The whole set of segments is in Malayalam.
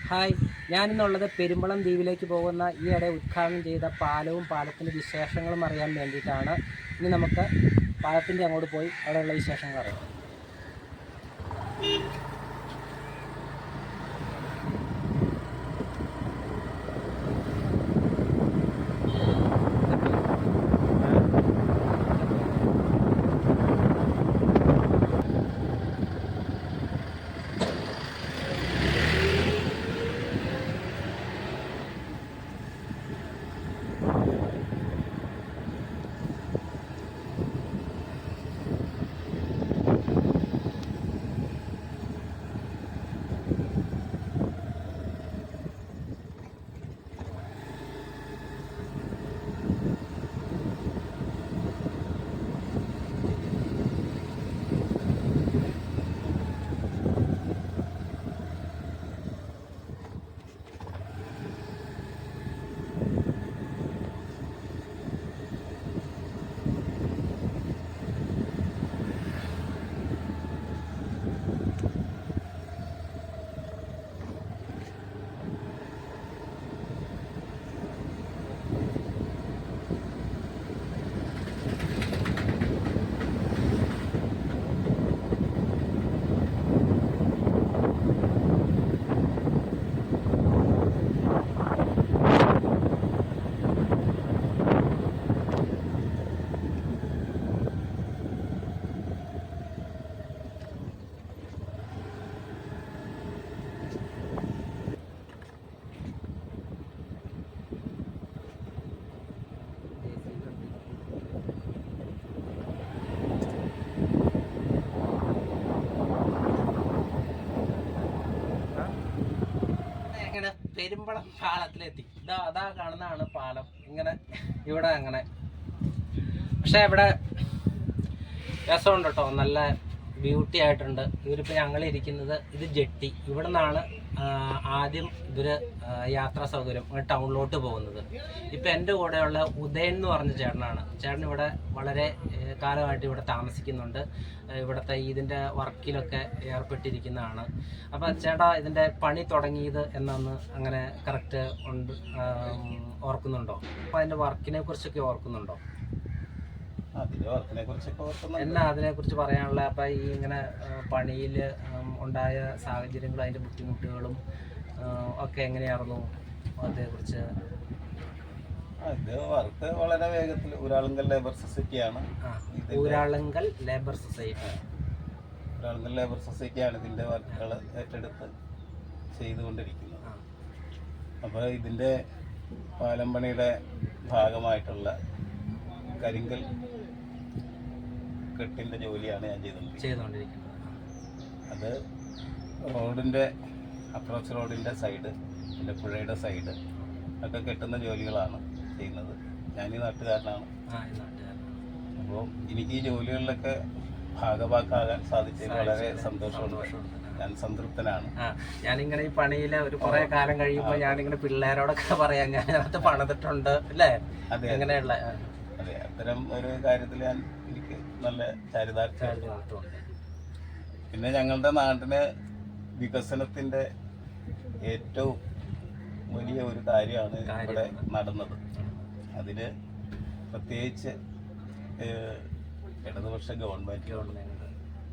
ഹായ്, ഞാനിന്നുള്ളത് പെരുമ്പളം ദ്വീപിലേക്ക് പോകുന്ന ഈയിടെ ഉദ്ഘാടനം ചെയ്ത പാലവും പാലത്തിൻ്റെ വിശേഷങ്ങളും അറിയാൻ വേണ്ടിയിട്ടാണ്. ഇനി നമുക്ക് പാലത്തിൻ്റെ അങ്ങോട്ട് പോയി അവിടെയുള്ള വിശേഷങ്ങൾ അറിയാം. പെരുമ്പളം പാലത്തിലെത്തി. അതാ കാണുന്നതാണ് പാലം. ഇങ്ങനെ ഇവിടെ അങ്ങനെ, പക്ഷെ ഇവിടെ രസമുണ്ട് കേട്ടോ, നല്ല ബ്യൂട്ടി ആയിട്ടുണ്ട്. ഇവരിപ്പോൾ ഞങ്ങളിരിക്കുന്നത് ഇത് ജെട്ടി. ഇവിടെ നിന്നാണ് ആദ്യം ഇവർ യാത്രാ സൗകര്യം ടൗണിലോട്ട് പോകുന്നത്. ഇപ്പം എൻ്റെ കൂടെയുള്ള ഉദയൻ എന്ന് പറഞ്ഞ ചേട്ടനാണ്. ചേട്ടൻ ഇവിടെ വളരെ കാലമായിട്ട് ഇവിടെ താമസിക്കുന്നുണ്ട്. ഇവിടുത്തെ ഇതിൻ്റെ വർക്കിലൊക്കെ ഏർപ്പെട്ടിരിക്കുന്നതാണ്. അപ്പം ചേട്ടാ, ഇതിൻ്റെ പണി തുടങ്ങിയത് എന്നൊന്ന് അങ്ങനെ കറക്റ്റ് ഓർക്കുന്നുണ്ടോ? അപ്പം അതിൻ്റെ വർക്കിനെ കുറിച്ചൊക്കെ ഓർക്കുന്നുണ്ടോ? എന്നാ അതിനെക്കുറിച്ച് പറയാനുള്ള? അപ്പം ഈ ഇങ്ങനെ പണിയിൽ ഉണ്ടായ സാഹചര്യങ്ങളും അതിൻ്റെ ബുദ്ധിമുട്ടുകളും ഒക്കെ എങ്ങനെയായിരുന്നു അതേക്കുറിച്ച്? വർക്ക് വളരെ വേഗത്തിൽ ഊരാളുങ്കൽ ലേബർ സൊസൈറ്റിയാണ്. Uralungal labour society Uralungal labour സൊസൈറ്റിയാണ് ഇതിൻ്റെ വർക്കുകൾ ഏറ്റെടുത്ത് ചെയ്തുകൊണ്ടിരിക്കുന്നത്. അപ്പോൾ ഇതിൻ്റെ പാലം പണിയുടെ ഭാഗമായിട്ടുള്ള കരിങ്കൽ കെട്ടിൻ്റെ ജോലിയാണ് ഞാൻ ചെയ്തുകൊണ്ടിരിക്കുന്നത്. അത് റോഡിൻ്റെ അപ്രോച്ച് റോഡിൻ്റെ സൈഡ്, പിന്നെ പുഴയുടെ സൈഡ് ഒക്കെ കെട്ടുന്ന ജോലികളാണ് ചെയ്യുന്നത്. ഞാൻ ഈ നാട്ടുകാരനാണ്. അപ്പോൾ എനിക്ക് ഈ ജോലികളിലൊക്കെ ഭാഗഭാക്കാകാൻ സാധിച്ചതിൽ വളരെ സന്തോഷമുണ്ട്. ഞാൻ സംതൃപ്തനാണ്. ഞാനിങ്ങനെ ഈ പണിയിൽ ഒരു കുറെ കാലം കഴിയുമ്പോൾ ഞാനിങ്ങനെ പിള്ളേരോടൊക്കെ പറയാം, ഞാൻ അതിനകത്ത് പണിതിട്ടുണ്ട് അല്ലേ? അതെ, അങ്ങനെയുള്ള അതെ, അത്തരം ഒരു കാര്യത്തിൽ എനിക്ക് നല്ല ചാരിതാർത്ഥ്യമുണ്ട്. പിന്നെ ഞങ്ങളുടെ നാടിന് വികസനത്തിന്റെ ഏറ്റവും വലിയ ഒരു കാര്യമാണ് ഇവിടെ നടന്നത്. അതിന് പ്രത്യേകിച്ച് ഇടതുപക്ഷ ഗവൺമെന്റ്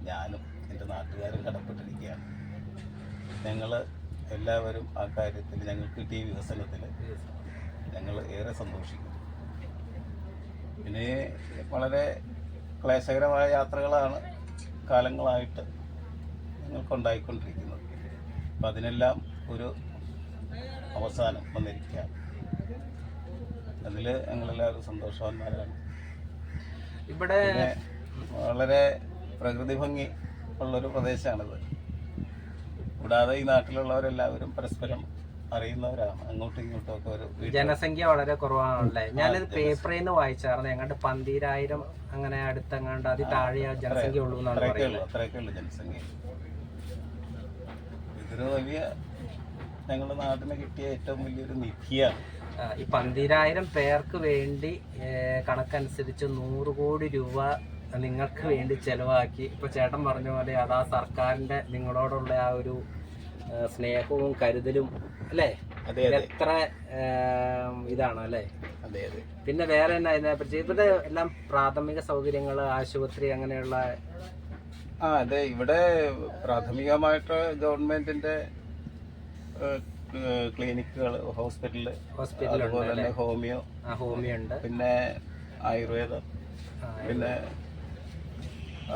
ഞാനും എൻ്റെ നാട്ടുകാരും കടപ്പെട്ടിരിക്കുകയാണ്. ഞങ്ങൾ എല്ലാവരും ആ കാര്യത്തിൽ ഞങ്ങൾക്ക് കിട്ടിയ വികസനത്തിൽ ഞങ്ങൾ ഏറെ സന്തോഷിക്കുന്നു. പിന്നെ വളരെ ക്ലേശകരമായ യാത്രകളാണ് കാലങ്ങളായിട്ട് ഞങ്ങൾക്കുണ്ടായിക്കൊണ്ടിരിക്കുന്നത്. അപ്പം അതിനെല്ലാം ഒരു അവസാനം വന്നിരിക്കുകയാണ്. അതിൽ ഞങ്ങളെല്ലാവരും സന്തോഷവാന്മാരാണ്. ഇവിടെ വളരെ പ്രകൃതി ഭംഗി ഉള്ളൊരു പ്രദേശമാണിത്. കൂടാതെ ഈ നാട്ടിലുള്ളവരെല്ലാവരും പരസ്പരം അറിയുന്നവരാണ്. അങ്ങോട്ടും ഇങ്ങോട്ടും ഒക്കെ ഒരു ജനസംഖ്യ വളരെ കുറവാണല്ലേ? ഞാനിത് പേപ്പറിൽ നിന്ന് വായിച്ചായിരുന്നു. എങ്ങാണ്ട് 12,000 അങ്ങനെ അടുത്തെങ്ങാണ്ട് അതിൽ താഴെ ജനസംഖ്യ ഉള്ളൂ എന്നാണ് പറയുന്നത്. അത്രയൊക്കെ ഉള്ളു ജനസംഖ്യ. ഇതൊരു വലിയ ഞങ്ങളുടെ നാട്ടിന് കിട്ടിയ ഏറ്റവും വലിയൊരു നിധിയാണ്. ഈ 12,000 പേർക്ക് വേണ്ടി കണക്കനുസരിച്ച് 100 കോടി രൂപ നിങ്ങൾക്ക് വേണ്ടി ചെലവാക്കി. ഇപ്പൊ ചേട്ടൻ പറഞ്ഞ പോലെ അതാ സർക്കാരിന്റെ നിങ്ങളോടുള്ള ആ ഒരു സ്നേഹവും കരുതലും അല്ലേ? അതെ അതെ എത്ര ഇതാണ് അല്ലേ? അതെ അതെ. പിന്നെ വേറെ എന്നാ ഇതിനെപ്പറ്റി? ഇവിടെ എല്ലാം പ്രാഥമിക സൗകര്യങ്ങൾ, ആശുപത്രി അങ്ങനെയുള്ള അതെ, ഇവിടെ പ്രാഥമികമായിട്ട് ഗവൺമെന്റിന്റെ ക്ലിനിക്കുകൾ, ഹോസ്പിറ്റല്, അതുപോലെ തന്നെ ഹോമിയോ ഉണ്ട്, പിന്നെ ആയുർവേദം, പിന്നെ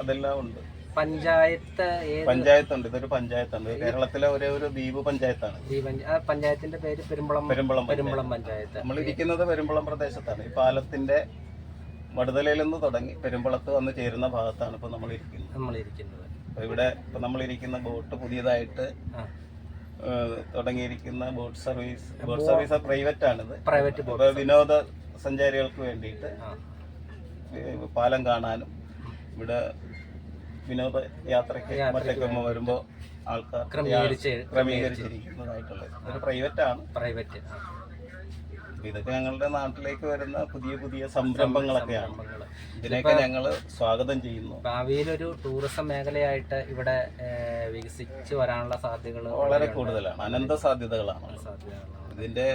അതെല്ലാം ഉണ്ട്. പഞ്ചായത്തുണ്ട്. ഇതൊരു പഞ്ചായത്താണ്. കേരളത്തിലെ ഒരേ ഒരു ദ്വീപ് പഞ്ചായത്താണ്. പഞ്ചായത്തിന്റെ പേര് പെരുമ്പളം പഞ്ചായത്ത്. നമ്മളിരിക്കുന്നത് പെരുമ്പളം പ്രദേശത്താണ്. ഈ പാലത്തിന്റെ വടുതലയിൽ നിന്ന് തുടങ്ങി പെരുമ്പളത്ത് വന്ന് ചേരുന്ന ഭാഗത്താണ് ഇപ്പൊ നമ്മളിരിക്കുന്നത്. ഇവിടെ ഇപ്പൊ നമ്മളിരിക്കുന്ന ബോട്ട് പുതിയതായിട്ട് തുടങ്ങിയിരിക്കുന്ന ബോട്ട് സർവീസ് പ്രൈവറ്റ് ആണിത്. ഇപ്പൊ വിനോദ സഞ്ചാരികൾക്ക് വേണ്ടിയിട്ട് പാലം കാണാനും ഇവിടെ വിനോദ യാത്രയ്ക്ക് മറ്റൊക്കെ വരുമ്പോ ആൾക്കാർ ക്രമീകരിച്ചിരിക്കുന്നതായിട്ടുള്ള ഒരു പ്രൈവറ്റ് ആണ്. ഇതൊക്കെ ഞങ്ങളുടെ നാട്ടിലേക്ക് വരുന്ന പുതിയ പുതിയ സംരംഭങ്ങളൊക്കെയാണ്. ഇതിനൊക്കെ ഞങ്ങൾ സ്വാഗതം ചെയ്യുന്നു. ഭാവിയിലൊരു ടൂറിസം മേഖലയായിട്ട് ഇവിടെ വികസിച്ച് വരാനുള്ള സാധ്യതകൾ വളരെ കൂടുതലാണ്. അനന്ത സാധ്യതകളാണ് ഇതിന്റെ.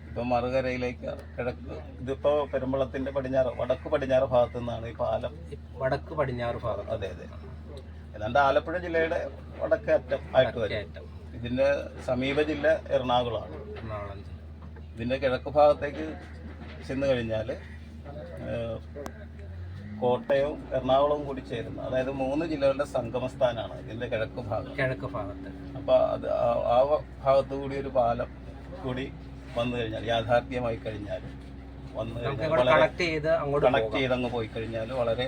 ഇപ്പൊ മറുകരയിലേക്ക് കിഴക്ക്, ഇതിപ്പോ പെരുമ്പളത്തിന്റെ വടക്ക് പടിഞ്ഞാറ് ഭാഗത്തു നിന്നാണ് ഈ പാലം. വടക്ക് പടിഞ്ഞാറ് ഭാഗത്ത്. അതെ അതെ. ഏതാണ്ട് ആലപ്പുഴ ജില്ലയുടെ വടക്കേ അറ്റം ആയിട്ട് വരും. ഇതിന്റെ സമീപ ജില്ല എറണാകുളമാണ്. ഇതിന്റെ കിഴക്ക് ഭാഗത്തേക്ക് ചെന്ന് കഴിഞ്ഞാൽ കോട്ടയവും എറണാകുളവും കൂടി ചേരുന്ന, അതായത് 3 ജില്ലകളുടെ സംഗമസ്ഥാനാണ് ഇതിന്റെ കിഴക്ക് ഭാഗത്ത്. അപ്പൊ അത് ആ ഭാഗത്തു കൂടി ഒരു പാലം കൂടി വന്നു കഴിഞ്ഞാൽ, യാഥാർത്ഥ്യമായി കഴിഞ്ഞാൽ, കണക്ട് ചെയ്ത് അങ്ങ് പോയി കഴിഞ്ഞാൽ വളരെ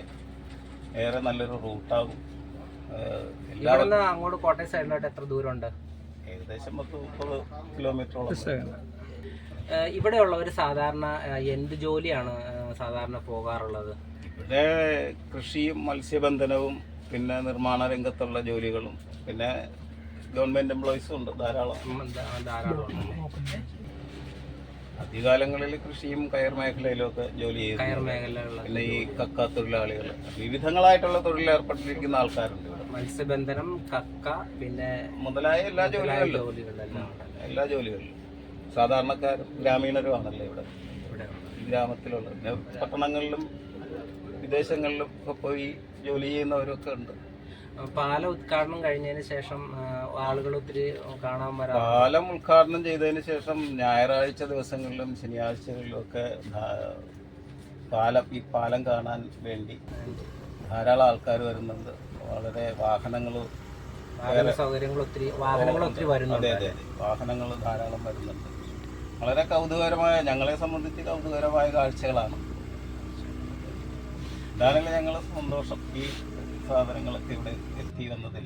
ഏറെ നല്ലൊരു റൂട്ടാകും. അങ്ങോട്ട് കോട്ടയം സൈഡിലോട്ട് എത്ര ദൂരമുണ്ട്? ഏകദേശം 30 കിലോമീറ്ററോളം. ഇവിടെയുള്ളവർ സാധാരണ എന്ത് ജോലിയാണ് സാധാരണ പോകാറുള്ളത്? ഇവിടെ കൃഷിയും മത്സ്യബന്ധനവും പിന്നെ നിർമ്മാണ രംഗത്തുള്ള ജോലികളും പിന്നെ ഗവൺമെന്റ് എംപ്ലോയീസും ഉണ്ട് ധാരാളം. ആദ്യകാലങ്ങളിൽ കൃഷിയും കയർ മേഖലയിലും ഒക്കെ ജോലി ചെയ്തു. പിന്നെ ഈ കക്ക തൊഴിലാളികൾ, വിവിധങ്ങളായിട്ടുള്ള തൊഴിലേർപ്പെട്ടിരിക്കുന്ന ആൾക്കാരുണ്ട് ഇവിടെ. മത്സ്യബന്ധനം, കക്ക, പിന്നെ മുതലായ എല്ലാ ജോലികളിലും സാധാരണക്കാരും ഗ്രാമീണരുമാണല്ലോ ഇവിടെ ഗ്രാമത്തിലുള്ള. പിന്നെ പട്ടണങ്ങളിലും വിദേശങ്ങളിലും ഒക്കെ പോയി ജോലി ചെയ്യുന്നവരൊക്കെ ഉണ്ട്. പാലം ഉദ്ഘാടനം കഴിഞ്ഞതിന് ശേഷം ആളുകൾ ഒത്തിരി കാണാൻ വരാം. പാലം ഉദ്ഘാടനം ചെയ്തതിന് ശേഷം ഞായറാഴ്ച ദിവസങ്ങളിലും ശനിയാഴ്ചകളിലും ഒക്കെ ഈ പാലം കാണാൻ വേണ്ടി ധാരാളം ആൾക്കാർ വരുന്നുണ്ട്. വളരെ സൗകര്യങ്ങൾ ഒത്തിരി വരുന്നുണ്ട്. അതെ അതെ, വാഹനങ്ങൾ ധാരാളം വരുന്നുണ്ട്. വളരെ കൗതുകകരമായ, ഞങ്ങളെ സംബന്ധിച്ച് കൗതുകകരമായ കാഴ്ചകളാണ്. ഇതാണെങ്കിൽ ഞങ്ങൾ സന്തോഷം ഈ സാധനങ്ങളൊക്കെ ഇവിടെ എത്തി വന്നതിൽ.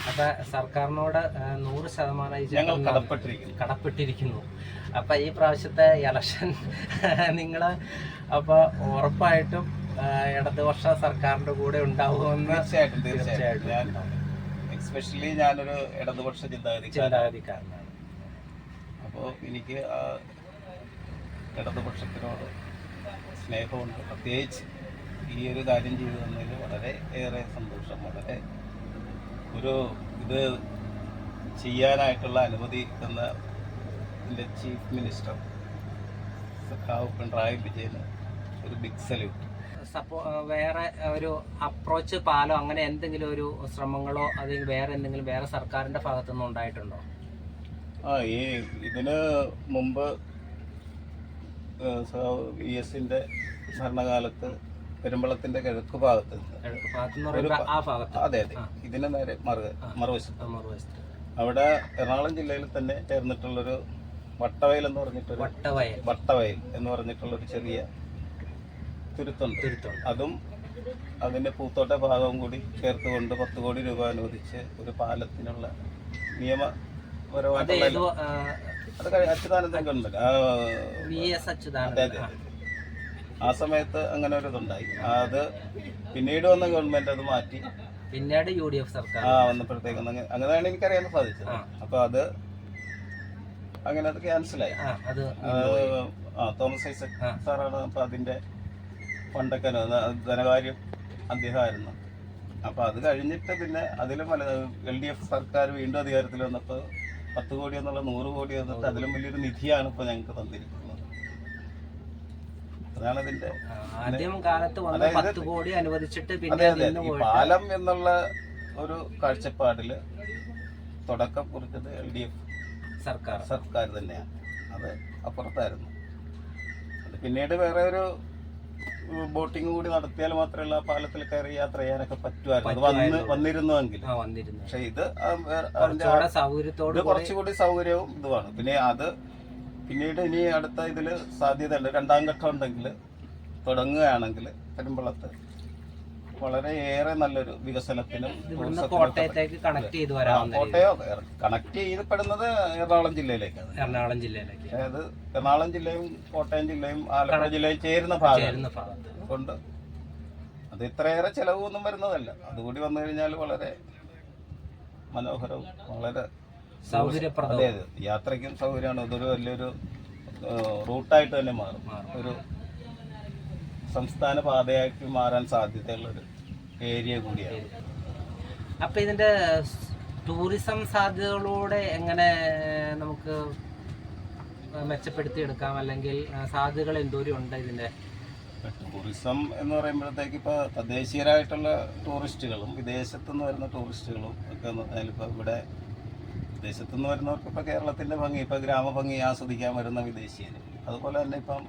അപ്പൊ സർക്കാരിനോട് 100% ഞങ്ങൾ കടപ്പെട്ടിരിക്കുന്നു. അപ്പൊ ഈ പ്രാവശ്യത്തെ ഇലക്ഷൻ നിങ്ങൾ അപ്പൊ ഉറപ്പായിട്ടും ഇടതുപക്ഷ സർക്കാരിന്റെ കൂടെ ഉണ്ടാവുമെന്ന്? തീർച്ചയായിട്ടും. എസ്പെഷ്യലി ഞാനൊരു ഇടതുപക്ഷ ചിന്താഗതിക്കാരനാണ്. അപ്പോൾ എനിക്ക് ആ ഇടതുപക്ഷത്തിനോട് സ്നേഹമുണ്ട്. പ്രത്യേകിച്ച് ഈ ഒരു കാര്യം ചെയ്തു തന്നതിൽ വളരെ ഏറെ സന്തോഷം. വളരെ ഇത് ചെയ്യാനായിട്ടുള്ള അനുമതി തന്ന എൻ്റെ ചീഫ് മിനിസ്റ്റർ സഖാവ് പിണറായി വിജയന് ഒരു ബിഗ് സല്യൂട്ട്. വേറെ ഒരു അപ്രോച്ച് പാലോ അങ്ങനെ എന്തെങ്കിലും ഒരു ശ്രമങ്ങളോ അല്ലെങ്കിൽ വേറെ സർക്കാരിന്റെ ഭാഗത്തുനിന്ന് ഉണ്ടായിട്ടുണ്ടോ? ഇതിന് മുമ്പ് VS-ന്റെ ഭരണകാലത്ത് പെരുമ്പളത്തിന്റെ കിഴക്ക് ഭാഗത്ത്, അതെ അതെ, ഇതിന് നേരെ മറുവശത്ത് അവിടെ എറണാകുളം ജില്ലയിൽ തന്നെ ചേർന്നിട്ടുള്ളൊരു വട്ടവയൽ എന്ന് പറഞ്ഞിട്ടുള്ളൊരു ചെറിയ തുരുത്തുണ്ട്. അതും അതിന്റെ പൂത്തോട്ട ഭാഗവും കൂടി ചേർത്തുകൊണ്ട് 10 കോടി രൂപ അനുവദിച്ച് ഒരു പാലത്തിനുള്ള നിയമപരമായിട്ടുള്ള അച്യുതാനന്ദൻ ഗവൺമെന്റ്, ആ സമയത്ത് അങ്ങനെ ഒരു ഇതുണ്ടായി. അത് പിന്നീട് വന്ന ഗവൺമെന്റ് അത് മാറ്റി, പിന്നീട് UDF സർക്കാർ വന്നപ്പോഴത്തേക്ക് അങ്ങനെയാണ് എനിക്കറിയാൻ സാധിച്ചത്. അപ്പൊ അത് അങ്ങനെ അത് ക്യാൻസലായി. തോമസ് ഐസക് സാറാണ് അപ്പൊ അതിന്റെ ഫണ്ടൊക്കെ ധനകാര്യം അദ്ദേഹമായിരുന്നു. അപ്പോൾ അത് കഴിഞ്ഞിട്ട് പിന്നെ അതിലും LDF സർക്കാർ വീണ്ടും അധികാരത്തിൽ വന്നപ്പോൾ 10 കോടി എന്നുള്ള 100 കോടി വന്നിട്ട് അതിലും വലിയൊരു നിധിയാണ് ഇപ്പോൾ ഞങ്ങൾക്ക് തന്നിരിക്കുന്നത്. അതാണ് ഇതിന്റെ ആദ്യം കാലത്ത് വന്ന 10 കോടി അനുവദിച്ചിട്ട് പിന്നെ ഈ പാലം എന്നുള്ള ഒരു കാഴ്ചപ്പാടില് തുടക്കം കുറിച്ചത് LDF സർക്കാർ തന്നെയാണ്. അത് അപ്പുറത്തായിരുന്നു. അത് പിന്നീട് വേറെ ഒരു ബോട്ടിംഗ് കൂടി നടത്തിയാൽ മാത്രമല്ല പാലത്തിൽ കയറി യാത്ര ചെയ്യാനൊക്കെ പറ്റുമായിരുന്നു. അത് വന്നിരുന്നുവെങ്കിൽ. പക്ഷെ ഇത് കുറച്ചുകൂടി സൗകര്യവും ഇതുമാണ്. പിന്നെ അത് പിന്നീട് ഇനി അടുത്ത ഇതില് സാധ്യതയുണ്ട്. 2ാം ഘട്ടം ഉണ്ടെങ്കിൽ തുടങ്ങുകയാണെങ്കിൽ പെരുമ്പളത്ത് വളരെയേറെ നല്ലൊരു വികസനത്തിനും കോട്ടയത്തേക്ക് കണക്ട് ചെയ്ത് വരാം. കോട്ടയം കണക്ട് ചെയ്യപ്പെടുന്നത് എറണാകുളം ജില്ലയിലേക്കാണ്. അതായത് എറണാകുളം ജില്ലയും കോട്ടയം ജില്ലയും ആലപ്പുഴ ജില്ലയും ചേരുന്ന ഭാഗം കൊണ്ട് അത് ഇത്രയേറെ ചെലവൊന്നും വരുന്നതല്ല. അതുകൂടി വന്നു കഴിഞ്ഞാൽ വളരെ മനോഹരവും വളരെ അതെ യാത്രയ്ക്കും സൗകര്യമാണ്. ഇതൊരു വലിയൊരു റൂട്ടായിട്ട് തന്നെ മാറും. ഒരു സംസ്ഥാന പാതയാക്കി മാറാൻ സാധ്യതയുള്ളൊരു ഏരിയ കൂടിയാണ്. അപ്പൊ ഇതിന്റെ ടൂറിസം സാധ്യതകളൂടെ എങ്ങനെ നമുക്ക് മെച്ചപ്പെടുത്തിയെടുക്കാം, അല്ലെങ്കിൽ സാധ്യതകൾ എന്തോരം ഉണ്ട് ഇതിന്റെ? ടൂറിസം എന്ന് പറയുമ്പോഴത്തേക്ക് ഇപ്പോൾ തദ്ദേശീയരായിട്ടുള്ള ടൂറിസ്റ്റുകളും വിദേശത്തുനിന്ന് വരുന്ന ടൂറിസ്റ്റുകളും ഒക്കെ എന്ന് പറഞ്ഞാൽ ഇപ്പോൾ ഇവിടെ വിദേശത്തുനിന്ന് വരുന്നവർക്ക് ഇപ്പോൾ കേരളത്തിൻ്റെ ഭംഗി, ഇപ്പോൾ ഗ്രാമഭംഗി ആസ്വദിക്കാൻ വരുന്ന വിദേശീയർ, അതുപോലെ തന്നെ ഇപ്പം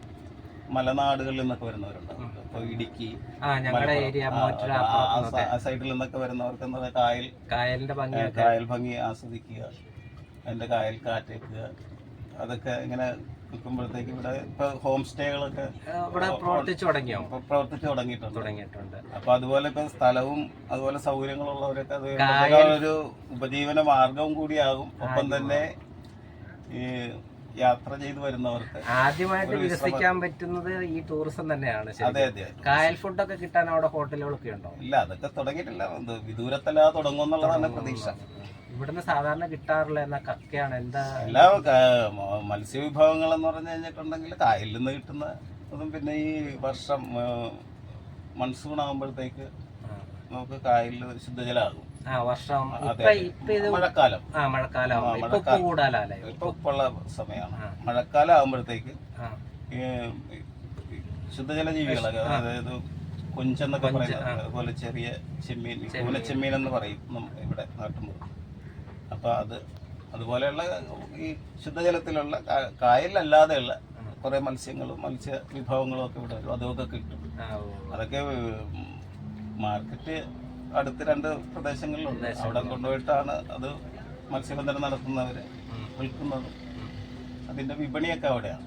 മലനാടുകളിൽ നിന്നൊക്കെ വരുന്നവരുണ്ടാവും. ഇപ്പോൾ ഇടുക്കി ആ സൈഡിൽ നിന്നൊക്കെ വരുന്നവർക്ക് എന്താ കായൽ ഭംഗി ആസ്വദിക്കുക, അതിൻ്റെ കായൽ കാറ്റേക്കുക, അതൊക്കെ ഇങ്ങനെ നിൽക്കുമ്പോഴത്തേക്ക് ഇവിടെ ഇപ്പൊ ഹോം സ്റ്റേകളൊക്കെ പ്രവർത്തിച്ചു തുടങ്ങിയിട്ടുണ്ട്. അപ്പൊ അതുപോലെ ഇപ്പൊ സ്ഥലവും അതുപോലെ സൗകര്യങ്ങളുള്ളവരൊക്കെ അത് ഒരു ഉപജീവന മാർഗവും കൂടിയാകും. ഒപ്പം തന്നെ ഈ യാത്ര ചെയ്ത് വരുന്നവർക്ക് ആദ്യമായിട്ട് വികസിക്കാൻ പറ്റുന്നത് ഈ ടൂറിസം തന്നെയാണ്. അതെ അതെ. കായൽ ഫുഡൊക്കെ കിട്ടാൻ അവിടെ ഹോട്ടലുകളൊക്കെ ഉണ്ടോ? ഇല്ല, അതൊക്കെ തുടങ്ങിയിട്ടില്ല. വിദൂരത്തല്ലാതെ തുടങ്ങുമെന്നുള്ളതാണ് പ്രതീക്ഷ. ഇവിടുന്ന് സാധാരണ കിട്ടാറുള്ള എന്നാ കക്കയാണ് എന്താ? എല്ലാ മത്സ്യവിഭവങ്ങൾ എന്ന് പറഞ്ഞു കഴിഞ്ഞിട്ടുണ്ടെങ്കിൽ കായലിൽ നിന്ന് കിട്ടുന്ന അതും പിന്നെ ഈ വർഷം മൺസൂൺ ആകുമ്പോഴത്തേക്ക് നമുക്ക് കായലിൽ ശുദ്ധജലമാകും. മഴക്കാലം ഇപ്പൊ ഉപ്പുള്ള സമയമാണ്. മഴക്കാലം ആകുമ്പോഴത്തേക്ക് ശുദ്ധജല ജീവികളൊക്കെ, അതായത് കൊഞ്ചെന്നൊക്കെ പറയുന്നത്, അതുപോലെ ചെറിയ ചെമ്മീൻ, കൂനച്ചെമ്മീൻ എന്ന് പറയും ഇവിടെ നാട്ടുമ്പോൾ. അപ്പൊ അതുപോലെയുള്ള ഈ ശുദ്ധജലത്തിലുള്ള കായലിലല്ലാതെയുള്ള കുറെ മത്സ്യങ്ങളും മത്സ്യ വിഭവങ്ങളും ഒക്കെ ഇവിടെ വരും. അതൊക്കെ കിട്ടും. അതൊക്കെ മാർക്കറ്റ് അടുത്ത് 2 പ്രദേശങ്ങളിലുണ്ട്. അവിടെ കൊണ്ടുപോയിട്ടാണ് അത് മത്സ്യബന്ധനം നടത്തുന്നവര് വിൽക്കുന്നത്. അതിന്റെ വിപണിയൊക്കെ അവിടെയാണ്.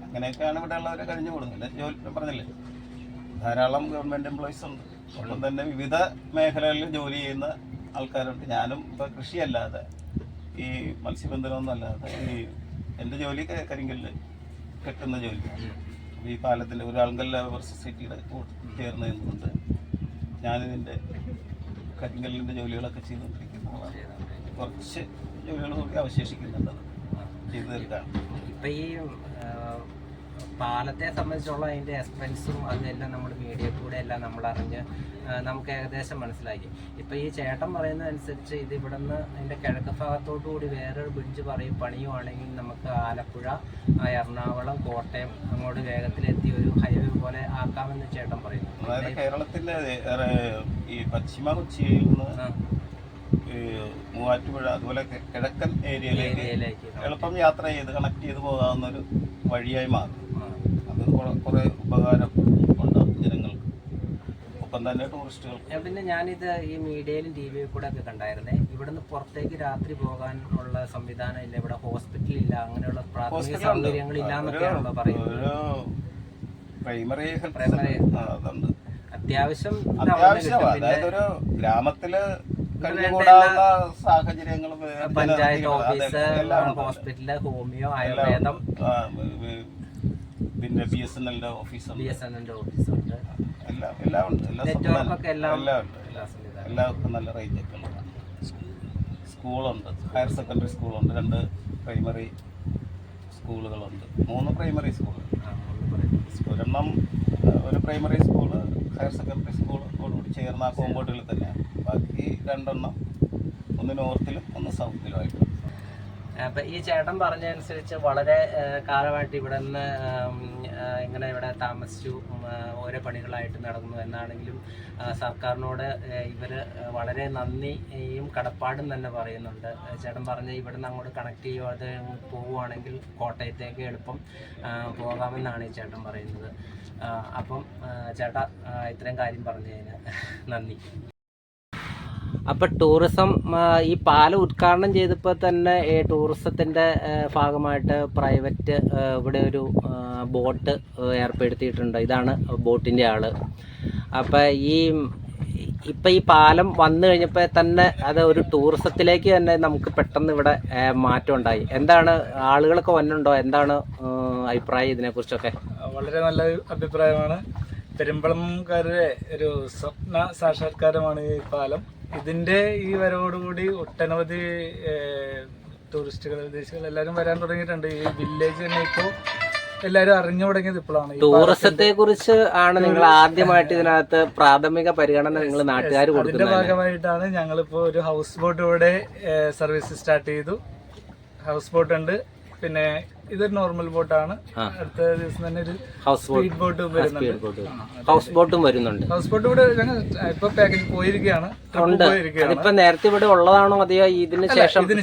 അങ്ങനെയൊക്കെയാണ് ഇവിടെ ഉള്ളവരെ കഴിഞ്ഞു കൊടുക്കുന്നത്. ജോലി പറഞ്ഞില്ലേ, ധാരാളം ഗവൺമെന്റ് എംപ്ലോയീസ് ഉണ്ട്. ഒപ്പം തന്നെ വിവിധ മേഖലകളിൽ ജോലി ചെയ്യുന്ന ആൾക്കാരുണ്ട്. ഞാനും ഇപ്പൊ കൃഷിയല്ലാതെ ഈ മത്സ്യബന്ധനമൊന്നും അല്ലാതെ ഈ എൻ്റെ ജോലി കരിങ്കല്ല് കെട്ടുന്ന ജോലി. ഈ പാലത്തിൻ്റെ ഒരു ആൾങ്കല്ല് ലേബർ സൊസൈറ്റിയുടെ ചേർന്ന് നിന്നുകൊണ്ട് ഞാനിതിൻ്റെ കരിങ്കല്ലിൻ്റെ ജോലികളൊക്കെ ചെയ്തുകൊണ്ടിരിക്കുന്നതാണ്. കുറച്ച് ജോലികൾ കൂടി അവശേഷിക്കുന്നുണ്ട് ചെയ്തു തീർക്കാൻ. ഇപ്പം ഈ പാലത്തെ സംബന്ധിച്ചുള്ള അതിൻ്റെ എക്സ്പെൻസും അതെല്ലാം നമ്മൾ മീഡിയ കൂടെ എല്ലാം നമ്മൾ അറിഞ്ഞ് നമുക്ക് ഏകദേശം മനസ്സിലാക്കി. ഇപ്പം ഈ ചേട്ടൻ പറയുന്നതനുസരിച്ച് ഇത് ഇവിടെ നിന്ന് അതിൻ്റെ കിഴക്ക് ഭാഗത്തോടു കൂടി വേറൊരു ബ്രിഡ്ജ് പണിയുവാണെങ്കിൽ നമുക്ക് ആലപ്പുഴ, എറണാകുളം, കോട്ടയം അങ്ങോട്ട് വേഗത്തിലെത്തി ഒരു ഹൈവേ പോലെ ആക്കാമെന്ന് ചേട്ടൻ പറയുന്നു. അതായത് കേരളത്തിൻ്റെ ഈ പശ്ചിമ കൊച്ചിയിൽ നിന്ന് മൂവാറ്റുപുഴ അതുപോലെ കിഴക്കൻ ഏരിയയിലേക്ക് എളുപ്പം യാത്ര ചെയ്ത് കണക്ട് ചെയ്ത് പോകാവുന്നൊരു വഴിയായി മാറും. അത് കുറെ ഉപകാരം ഉണ്ടാകും ജനങ്ങൾക്ക്, ഒപ്പം തന്നെ ടൂറിസ്റ്റുകൾക്ക്. പിന്നെ ഞാനിത് ഈ മീഡിയയിലും TV കൂടെ ഒക്കെ കണ്ടായിരുന്നേ, ഇവിടുന്ന് പുറത്തേക്ക് രാത്രി പോകാനുള്ള സംവിധാനം ഇല്ല, ഇവിടെ ഹോസ്പിറ്റൽ ഇല്ല, അങ്ങനെയുള്ള പ്രാഥമിക സൗകര്യങ്ങൾ ഇല്ലാന്നൊക്കെയാണല്ലോ പറയുന്നത്. അത്യാവശ്യം അതായത് ഒരു ഗ്രാമത്തില് കഴിഞ്ഞുകൂടാവുന്ന സാഹചര്യങ്ങളും പഞ്ചായത്ത് ഓഫീസ്, ഹോസ്പിറ്റല്, ഹോമിയോ, ആയുർവേദം, പിന്നെ BSNL ഓഫീസുണ്ട്, എല്ലാം ഉണ്ട്. എല്ലാവർക്കും നല്ല റേഞ്ച് ഒക്കെ ഉള്ളതാണ്. സ്കൂളുണ്ട്, ഹയർ സെക്കൻഡറി സ്കൂളുണ്ട്, 2 പ്രൈമറി സ്കൂളുകളുണ്ട്, 3 പ്രൈമറി സ്കൂളുകൾ. ഒരെണ്ണം ഒരു പ്രൈമറി സ്കൂള് ഹയർ സെക്കൻഡറി സ്കൂളോടുകൂടി ചേർന്ന ആ കോമ്പൗണ്ടുകളിൽ തന്നെയാണ്. ബാക്കി 2 എണ്ണം ഒന്ന് നോർത്തിലും ഒന്ന് സൗത്തിലുമായിട്ട്. അപ്പം ഈ ചേട്ടൻ പറഞ്ഞതനുസരിച്ച് വളരെ കാലമായിട്ട് ഇവിടെ നിന്ന് ഇങ്ങനെ ഇവിടെ താമസിച്ചു, ഓരോ പണികളായിട്ട് നടന്നു എന്നാണെങ്കിലും സർക്കാരിനോട് ഇവർ വളരെ നന്ദിയും കടപ്പാടും തന്നെ പറയുന്നുണ്ട്. ചേട്ടൻ പറഞ്ഞ് ഇവിടെ നിന്ന് അങ്ങോട്ട് കണക്ട് ചെയ്യാതെ പോവുകയാണെങ്കിൽ കോട്ടയത്തേക്ക് എളുപ്പം പോകാമെന്നാണ് ഈ ചേട്ടൻ പറയുന്നത്. അപ്പം ചേട്ടാ ഇത്രയും കാര്യം പറഞ്ഞതിന് നന്ദി. അപ്പം ടൂറിസം ഈ പാലം ഉദ്ഘാടനം ചെയ്തപ്പോൾ തന്നെ ഈ ടൂറിസത്തിൻ്റെ ഭാഗമായിട്ട് പ്രൈവറ്റ് ഇവിടെ ഒരു ബോട്ട് ഏർപ്പെടുത്തിയിട്ടുണ്ട്. ഇതാണ് ബോട്ടിൻ്റെ ആള്. അപ്പം ഇപ്പം ഈ പാലം വന്നു കഴിഞ്ഞപ്പോൾ തന്നെ അത് ഒരു ടൂറിസത്തിലേക്ക് തന്നെ നമുക്ക് പെട്ടെന്ന് ഇവിടെ മാറ്റം ഉണ്ടായി. എന്താണ് ആളുകളൊക്കെ വന്നുണ്ടോ? എന്താണ് അഭിപ്രായം ഇതിനെക്കുറിച്ചൊക്കെ? വളരെ നല്ല അഭിപ്രായമാണ്. പെരുമ്പളംകാരുടെ ഒരു സ്വപ്ന സാക്ഷാത്കാരമാണ് ഈ പാലം. ഇതിന്റെ ഈ വരവോടുകൂടി ഒട്ടനവധി ടൂറിസ്റ്റുകൾ, വിദേശികൾ എല്ലാവരും വരാൻ തുടങ്ങിയിട്ടുണ്ട്. ഈ വില്ലേജ് തന്നെ ഇപ്പോൾ എല്ലാവരും അറിഞ്ഞു തുടങ്ങിയത് ഇപ്പോഴാണ്. ടൂറിസത്തെ കുറിച്ച് ആണ് നിങ്ങൾ ആദ്യമായിട്ട് ഇതിനകത്ത് പ്രാഥമിക പരിഗണന നിങ്ങൾ നാട്ടുകാർ കൊടുക്കുന്നത്. അതിന്റെ ഭാഗമായിട്ടാണ് ഞങ്ങളിപ്പോൾ ഒരു ഹൗസ് ബോട്ട് ഇവിടെ സർവീസ് സ്റ്റാർട്ട് ചെയ്തു. ഹൗസ് ബോട്ട് ഉണ്ട്, പിന്നെ ഇതൊരു നോർമൽ ബോട്ടാണ്. അടുത്ത ദിവസം തന്നെ ഒരു സ്പീഡ് ബോട്ട് വരുന്നുണ്ട്. ഹൗസ് ബോട്ടും വരുന്നുണ്ട്. ഹൗസ് ബോട്ട് ഇവിടെ ഇപ്പൊ പാക്കേജ് പോയിരിക്കുകയാണ്. ഇപ്പൊ നേരത്തെ ഇവിടെ ഉള്ളതാണോ അതെയോ ഇതിന്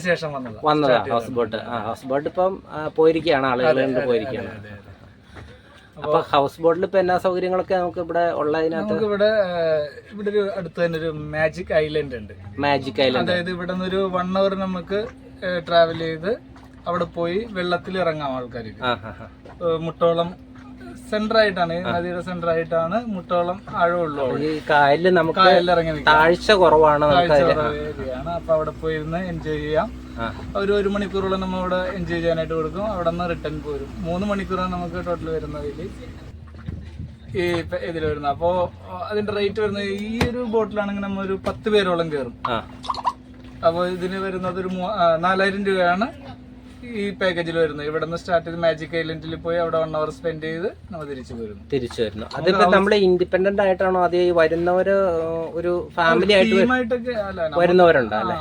ശേഷം വന്നതാ ഹൗസ് ബോട്ട്? ഹൗസ് ബോട്ട് ഇപ്പം പോയിരിക്കുകയാണ്, ആളുകൾ പോയിരിക്കുകയാണ്. അപ്പൊ ഹൗസ് ബോട്ടിൽ ഇപ്പൊ എന്നാ സൗകര്യങ്ങളൊക്കെ നമുക്ക് ഇവിടെ ഉള്ളതിനകത്ത്? ഇവിടെ ഒരു അടുത്ത് തന്നെ ഒരു മാജിക് ഐലൻഡ് ഉണ്ട്. മാജിക് ഐലൻഡ് അതായത് ഇവിടെ നിന്ന് ഒരു 1 hour നമുക്ക് ട്രാവൽ ചെയ്ത് അവിടെ പോയി വെള്ളത്തിൽ ഇറങ്ങാം ആൾക്കാർക്ക്. മുട്ടോളം സെന്റർ ആയിട്ടാണ്, നദിയുടെ സെന്റർ ആയിട്ടാണ്, മുട്ടോളം ആഴമുള്ളൂ. ഈ കായലിൽ നമുക്ക് താഴ്ച കുറവാണ്, അപ്പൊ അവിടെ പോയിരുന്ന് എൻജോയ് ചെയ്യാം. ഒരു 1 മണിക്കൂറോളം നമ്മൾ അവിടെ എൻജോയ് ചെയ്യാനായിട്ട് കൊടുക്കും. അവിടെ നിന്ന് റിട്ടേൺ പോരും. 3 മണിക്കൂറാണ് നമുക്ക് ടോട്ടൽ വരുന്നതിൽ ഈ ഇതിൽ വരുന്നത്. അപ്പോ അതിന്റെ റേറ്റ് വരുന്നത് ഈ ഒരു ബോട്ടിലാണെങ്കിൽ നമ്മൾ ഒരു 10 പേരോളം കയറും. അപ്പോൾ ഇതിന് വരുന്നത് ഒരു 4000 രൂപയാണ് ഈ പാക്കേജിൽ വരുന്നത്. ഇവിടെ നിന്ന് സ്റ്റാർട്ട് ചെയ്ത് മാജിക് ഐലൻഡിൽ പോയി അവിടെ 1 hour സ്പെൻഡ് ചെയ്ത് നമ്മൾ തിരിച്ചു വരുന്നു. അതിപ്പോ നമ്മള് ഇൻഡിപെൻഡന്റ് ആയിട്ടാണോ അതേ വരുന്നവര് ഒരു ഫാമിലി ആയിട്ട് വരുന്നവരുണ്ടോ അല്ലെ?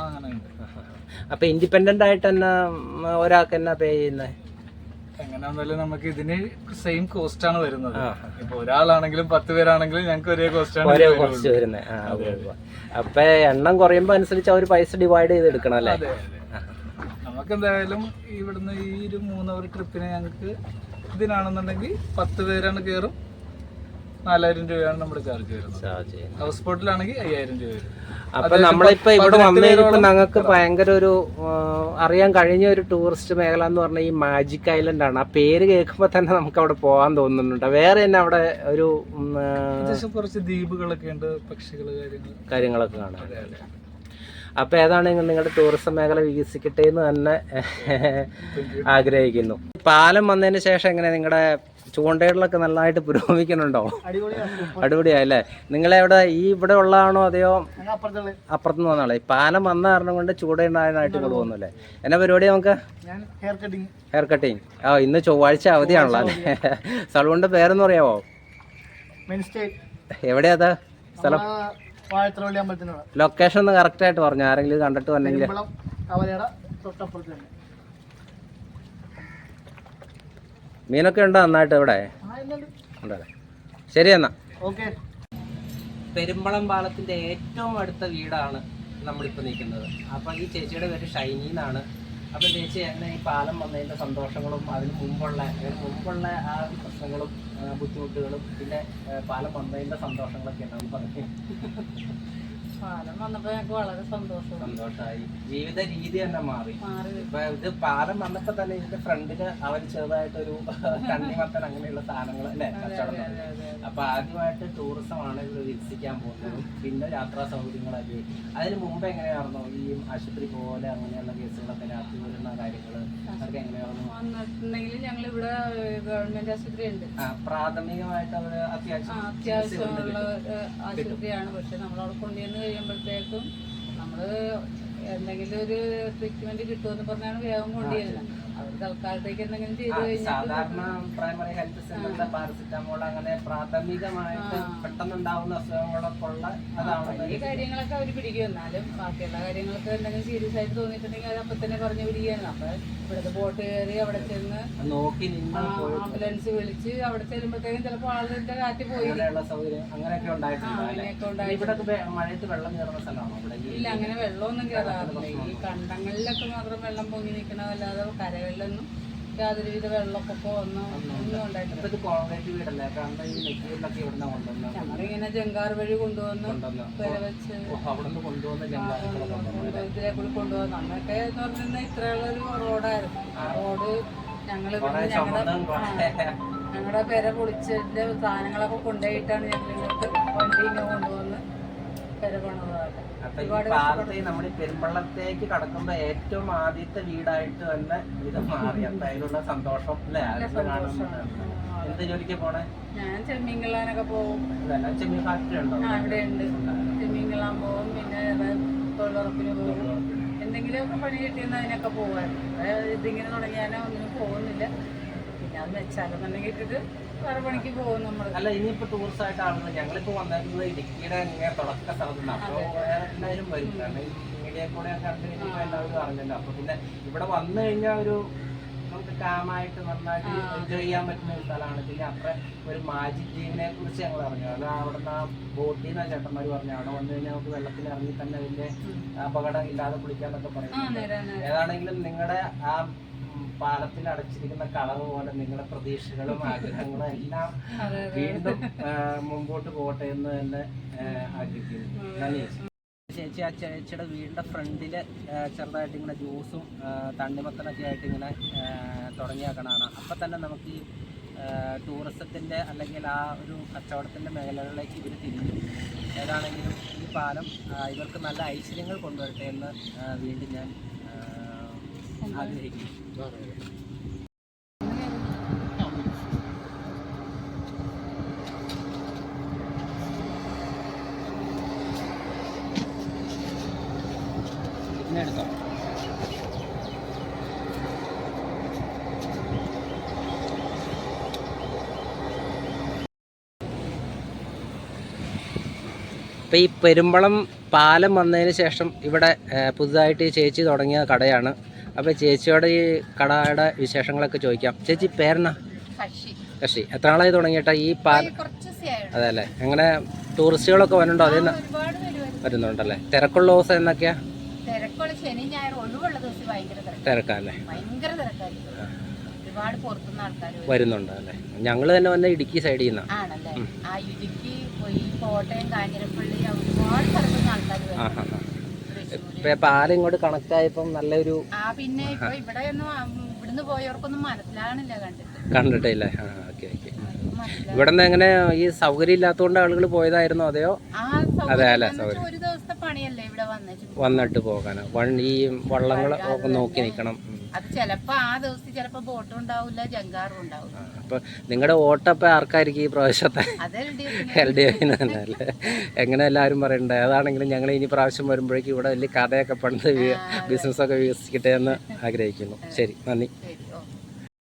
അപ്പൊ ഇൻഡിപെൻഡന്റ് ആയിട്ട് തന്നെ ഒരാൾക്ക് എന്നാ പേ ചെയ്യുന്നത്? എങ്ങനെയാണെന്നാലും നമുക്ക് ഇതിന് സെയിം കോസ്റ്റ് ആണ് വരുന്നത്. ഇപ്പൊ ഒരാളാണെങ്കിലും 10 പേരാണെങ്കിലും ഞങ്ങൾക്ക് ഒരേ കോസ്റ്റ് വരുന്നത്. അപ്പൊ എണ്ണം കുറയുമ്പോ അനുസരിച്ച് അവര് പൈസ ഡിവൈഡ് ചെയ്ത് എടുക്കണം അല്ലേ? നമുക്ക് എന്തായാലും ഇവിടുന്ന് ഈ ഒരു 3 hour ട്രിപ്പിന് ഞങ്ങൾക്ക് ഇതിനാണെന്നുണ്ടെങ്കിൽ 10 പേരാണ് കയറും. 4000 രൂപയാണ് നമ്മുടെ ചാർജ് വരുന്നത്. ഹൗസ് ബോട്ടിലാണെങ്കിൽ 5000 രൂപ വരും. അപ്പൊ നമ്മളിപ്പോ ഇവിടെ വന്നു കഴിഞ്ഞപ്പോ ഞങ്ങൾക്ക് ഭയങ്കര ഒരു അറിയാൻ കഴിഞ്ഞ ഒരു ടൂറിസ്റ്റ് മേഖല എന്ന് പറഞ്ഞാൽ ഈ മാജിക് ഐലൻഡ് ആണ്. ആ പേര് കേൾക്കുമ്പോ തന്നെ നമുക്ക് അവിടെ പോകാൻ തോന്നുന്നുണ്ട്. വേറെ തന്നെ അവിടെ ഒരു കുറച്ച് ദ്വീപുകളൊക്കെ ഉണ്ട്, പക്ഷികൾ കാര്യങ്ങളൊക്കെ കാണാം. അപ്പൊ ഏതാണ് നിങ്ങളുടെ ടൂറിസം മേഖല വികസിക്കട്ടെ എന്ന് തന്നെ ആഗ്രഹിക്കുന്നു. പാലം വന്നതിന് ശേഷം എങ്ങനെ നിങ്ങളുടെ ചൂണ്ടയിടലൊക്കെ നല്ലതായിട്ട് പുരോഗമിക്കുന്നുണ്ടോ? അടിപൊളിയായല്ലേ? നിങ്ങളെവിടെ ഈ ഇവിടെ ഉള്ളതാണോ അതെയോ അപ്പുറത്തുനിന്ന് വന്നാളെ? പാലം വന്ന കാരണം കൊണ്ട് ചൂണ്ടയിടാനായിട്ട് കൊണ്ടുപോകുന്നല്ലേ? എന്നാ പരിപാടി നമുക്ക്? Hair cutting. ഇന്ന് ചൊവ്വാഴ്ച അവധിയാണല്ലോ അല്ലേ? സലൂണിന്റെ പേരെന്ന് പറയാമോ? എവിടെയാ സ്ഥലം? ലൊക്കേഷൻ ഒന്ന് കറക്റ്റ് ആയിട്ട് പറഞ്ഞു, ആരെങ്കിലും കണ്ടിട്ട് വന്നെങ്കിൽ. മീനൊക്കെ ഉണ്ടോ നന്നായിട്ട് ഇവിടെ? ഉണ്ടല്ലേ? ശരി എന്നാ. പെരുമ്പളം പാലത്തിന്റെ ഏറ്റവും അടുത്ത വീടാണ് നമ്മളിപ്പോൾ നിൽക്കുന്നത്. അപ്പം ഈ ചേച്ചിയുടെ പേര് ഷൈനി എന്നാണ്. അപ്പം ചേച്ചി എങ്ങനെ ഈ പാലം വന്നതിൻ്റെ സന്തോഷങ്ങളും അതിന് മുമ്പുള്ള ആ പ്രശ്നങ്ങളും ബുദ്ധിമുട്ടുകളും പിന്നെ പാലം വന്നതിൻ്റെ സന്തോഷങ്ങളൊക്കെ എന്നാണ് പറഞ്ഞു. പാലം വന്നപ്പോൾ ഞങ്ങൾക്ക് വളരെ സന്തോഷമായി. ജീവിത രീതി തന്നെ മാറി. ഇപ്പൊ ഇത് പാലം വന്നപ്പോ തന്നെ ഇതിന്റെ ഫ്രണ്ടില് അവർ ചെറുതായിട്ടൊരു കണ്ണിമത്തൻ അങ്ങനെയുള്ള സാധനങ്ങൾ അല്ലെ കച്ചവടം. അപ്പൊ ആദ്യമായിട്ട് ടൂറിസം ആണ് ഇവിടെ വികസിക്കാൻ പോകുന്നത്. പിന്നെ യാത്രാ സൗകര്യങ്ങളൊക്കെ. അതിന് മുമ്പ് എങ്ങനെയായിരുന്നു ഈ ആശുപത്രി പോലെ അങ്ങനെയുള്ള കേസുകളൊക്കെ രാത്രി വരുന്ന കാര്യങ്ങള് അതൊക്കെ എങ്ങനെയായിരുന്നു? വന്നിട്ടുണ്ടെങ്കിൽ ഞങ്ങൾ ഇവിടെ ഗവൺമെന്റ് ആശുപത്രി ഉണ്ട്. പ്രാഥമികമായിട്ട് അവര് അത്യാവശ്യമുള്ള ആശുപത്രിയാണ്. പക്ഷെ നമ്മളവിടെ കൊണ്ടുവന്ന് കഴിയുമ്പോഴത്തേക്കും നമ്മള് എന്തെങ്കിലും ഒരു ട്രീറ്റ്മെന്റ് കിട്ടുമെന്ന് പറഞ്ഞാണ് വേഗം കൊണ്ടുവരുന്നത്. അവർ തൽക്കാലത്തേക്ക് എന്തെങ്കിലും ചെയ്ത് കഴിഞ്ഞാൽ സാധാരണ പ്രൈമറി ഹെൽത്ത് സെന്ററിലെ പാരസിറ്റമോൾ അങ്ങനെ പ്രാഥമികമായിട്ട് പെട്ടെന്നുണ്ടാവുന്ന അസുഖങ്ങളൊക്കെ ഉള്ള അതാണ്. ഈ കാര്യങ്ങളൊക്കെ അവർ പിടിക്കും. എന്നാലും ബാക്കിയുള്ള കാര്യങ്ങളൊക്കെ എന്തെങ്കിലും സീരിയസ് ആയിട്ട് തോന്നിയിട്ടുണ്ടെങ്കിൽ അവർ അപ്പം തന്നെ പറഞ്ഞു പിടിക്കുകയാണ്. അപ്പൊ ഇവിടുത്തെ ബോട്ട് കയറി അവിടെ ചെന്ന് നോക്കി ആംബുലൻസ് വിളിച്ച് അവിടെ ചെല്ലുമ്പോഴത്തേക്കും ചിലപ്പോൾ ആളുകളുടെ കാറ്റ് പോയി സൗകര്യം അങ്ങനെയൊക്കെ ഉണ്ടായിട്ടുണ്ട്. ഇവിടെ മഴയത്ത് വെള്ളം കയറുന്ന സ്ഥലമാണോ ഇവിടെ? ഇല്ല, അങ്ങനെ വെള്ളമൊന്നും കയറാറില്ല. ഈ കണ്ടങ്ങളിലൊക്കെ മാത്രം വെള്ളം പൊങ്ങി നിൽക്കണതല്ലാതെ കരകളിലൊന്നും യാതൊരുവിധ വെള്ളപ്പൊക്കോ ഒന്നും ഉണ്ടായിട്ടില്ല. ഞങ്ങളിങ്ങനെ ജങ്കാർ വഴി കൊണ്ടുവന്ന് വെച്ച് ഇതിലെ കൂടി കൊണ്ടുവന്നു. അന്നൊക്കെ എന്ന് പറഞ്ഞാൽ ഇത്രയുള്ളൊരു റോഡായിരുന്നു. ആ റോഡ് ഞങ്ങളുടെ പെര പൊളിച്ചതിന്റെ സാധനങ്ങളൊക്കെ കൊണ്ടുപോയിട്ടാണ് ഞങ്ങൾ ഇങ്ങോട്ട് വണ്ടി ഇങ്ങനെ കൊണ്ടുവന്ന് പെര പണിതതൊക്കെ. നമ്മുടെ പെരുമ്പള്ളത്തേക്ക് കടക്കുമ്പോ ഏറ്റവും ആദ്യത്തെ വീടായിട്ട് തന്നെ ഇത് മാറി. അതിലുള്ള സന്തോഷം അല്ലേ? എന്ത് ജോലിക്ക് പോണേ? ഞാൻ ചെമ്മീൻ കിള്ളാനൊക്കെ പോകും. ചെമ്മീൻ ഫാക്ടറി ഉണ്ടോ? ഇവിടെ ഉണ്ട്. ചെമ്മീൻ കിള്ളാൻ പോകും. പിന്നെ തൊഴിലുറപ്പിന് പോകും. എന്തെങ്കിലുമൊക്കെ പണി കിട്ടിയെന്ന് അതിനൊക്കെ പോകുമായിരുന്നു. ഇതിങ്ങനെ തുടങ്ങിയാലോ ഒന്നിനും പോകുന്നില്ല. പിന്നെ അത് വെച്ചാലെന്നുണ്ടെങ്കിൽ ഇട്ടിട്ട് വേറെ പണിക്ക് പോകും നമ്മൾ. അല്ല, ഇനിയിപ്പോ ടൂറിസ്റ്റ് ആയിട്ട് ആളുകൾ ഞങ്ങളിപ്പോ വന്നിരുന്നത് ഇടുക്കിയുടെ ഇങ്ങനെ തുടക്ക സ്ഥലത്തുനിന്ന്. അപ്പോൾ എല്ലാവരും വരും. കാരണം ഈ മീഡിയ കൂടെ കണ്ടു കഴിഞ്ഞപ്പോൾ എല്ലാവരും അറിഞ്ഞല്ലോ. അപ്പൊ പിന്നെ ഇവിടെ വന്നു കഴിഞ്ഞാൽ ഒരു നമുക്ക് കാമായിട്ട് നന്നായിട്ട് എൻജോയ് ചെയ്യാൻ പറ്റുന്ന ഒരു സ്ഥലമാണ്. പിന്നെ അത്ര ഒരു മാജിക് ദ്വീപിനെ കുറിച്ച് ഞങ്ങൾ അറിഞ്ഞു. അല്ല, അവിടുന്ന് ആ ബോട്ടിൽ നിന്ന് ചേട്ടന്മാർ പറഞ്ഞു അവിടെ വന്നു കഴിഞ്ഞാൽ നമുക്ക് വെള്ളത്തിൽ ഇറങ്ങി തന്നെ വലിയ അപകടം ഇല്ലാതെ കുളിക്കാന്നൊക്കെ പറയുന്നത്. ഏതാണെങ്കിലും നിങ്ങളുടെ ആ പാലത്തിൽ അടച്ചിരിക്കുന്ന കളർ പോലെ നിങ്ങളുടെ പ്രതീക്ഷകളും ആഗ്രഹങ്ങളും എല്ലാം വീണ്ടും മുമ്പോട്ട് പോകട്ടെ എന്ന് തന്നെ ആഗ്രഹിക്കുന്നു. നന്ദി ചേച്ചി. ആ ചേച്ചിയുടെ വീടിൻ്റെ ഫ്രണ്ടില് ചെറുതായിട്ട് ഇങ്ങനെ ജ്യൂസും തണ്ണിമത്തനൊക്കെ ആയിട്ട് ഇങ്ങനെ തുടങ്ങിയാക്കണതാണ്. അപ്പം തന്നെ നമുക്ക് ഈ ടൂറിസത്തിൻ്റെ അല്ലെങ്കിൽ ആ ഒരു കച്ചവടത്തിൻ്റെ മേഖലകളിലേക്ക് ഇവർ തിരിഞ്ഞു. ഏതാണെങ്കിലും ഈ പാലം ഇവർക്ക് നല്ല ഐശ്വര്യങ്ങൾ കൊണ്ടുവരട്ടെ എന്ന് വീണ്ടും ഞാൻ ആഗ്രഹിക്കുന്നു. എടുത്തോ. അപ്പോൾ ഈ പെരുമ്പളം പാലം വന്നതിന് ശേഷം ഇവിടെ പുതുതായിട്ട് ചേച്ചി തുടങ്ങിയ കടയാണ്. അപ്പോൾ ചേച്ചിയോട് ഈ കടയുടെ വിശേഷങ്ങളൊക്കെ ചോദിക്കാം. ചേച്ചി പേരെന്നാ? കഷി. എത്ര നാളായി തുടങ്ങിയിട്ടാ ഈ പാലം? അതെ അല്ലേ. എങ്ങനെ ടൂറിസ്റ്റുകളൊക്കെ വരുന്നുണ്ടോ? അതേ വരുന്നുണ്ടല്ലേ. തിരക്കുള്ള ദിവസം എന്നൊക്കെയാ? തിരക്കല്ലേ? വരുന്നുണ്ട് അല്ലേ. ഞങ്ങൾ തന്നെ വന്ന ഇടുക്കി സൈഡിൽ നിന്നാണ്. ഇപ്പൊ പാലം ഇങ്ങോട്ട് കണക്ട് ആയപ്പം നല്ലൊരു കണ്ടിട്ടില്ല. Okay okay. ഇവിടെ നിന്ന് എങ്ങനെ ഈ സൗകര്യം ഇല്ലാത്തതുകൊണ്ട് ആളുകൾ പോയതായിരുന്നോ അതെയോ? അതെ അല്ലേ. സൗകര്യം വന്നിട്ട് പോകാനോ? ഈ വള്ളങ്ങളൊക്കെ നോക്കി നിൽക്കണം. അപ്പൊ നിങ്ങളുടെ വോട്ടപ്പം ആർക്കായിരിക്കും ഈ പ്രാവശ്യത്തെ? LDF തന്നെ അല്ലേ. എങ്ങനെ എല്ലാവരും പറയണ്ടേ. അതാണെങ്കിലും ഞങ്ങൾ ഇനി പ്രാവശ്യം വരുമ്പോഴേക്കും ഇവിടെ വലിയ കഥയൊക്കെ പണ്ട് ബിസിനസ്സൊക്കെ വികസിക്കട്ടെ എന്ന് ആഗ്രഹിക്കുന്നു. ശരി, നന്ദി.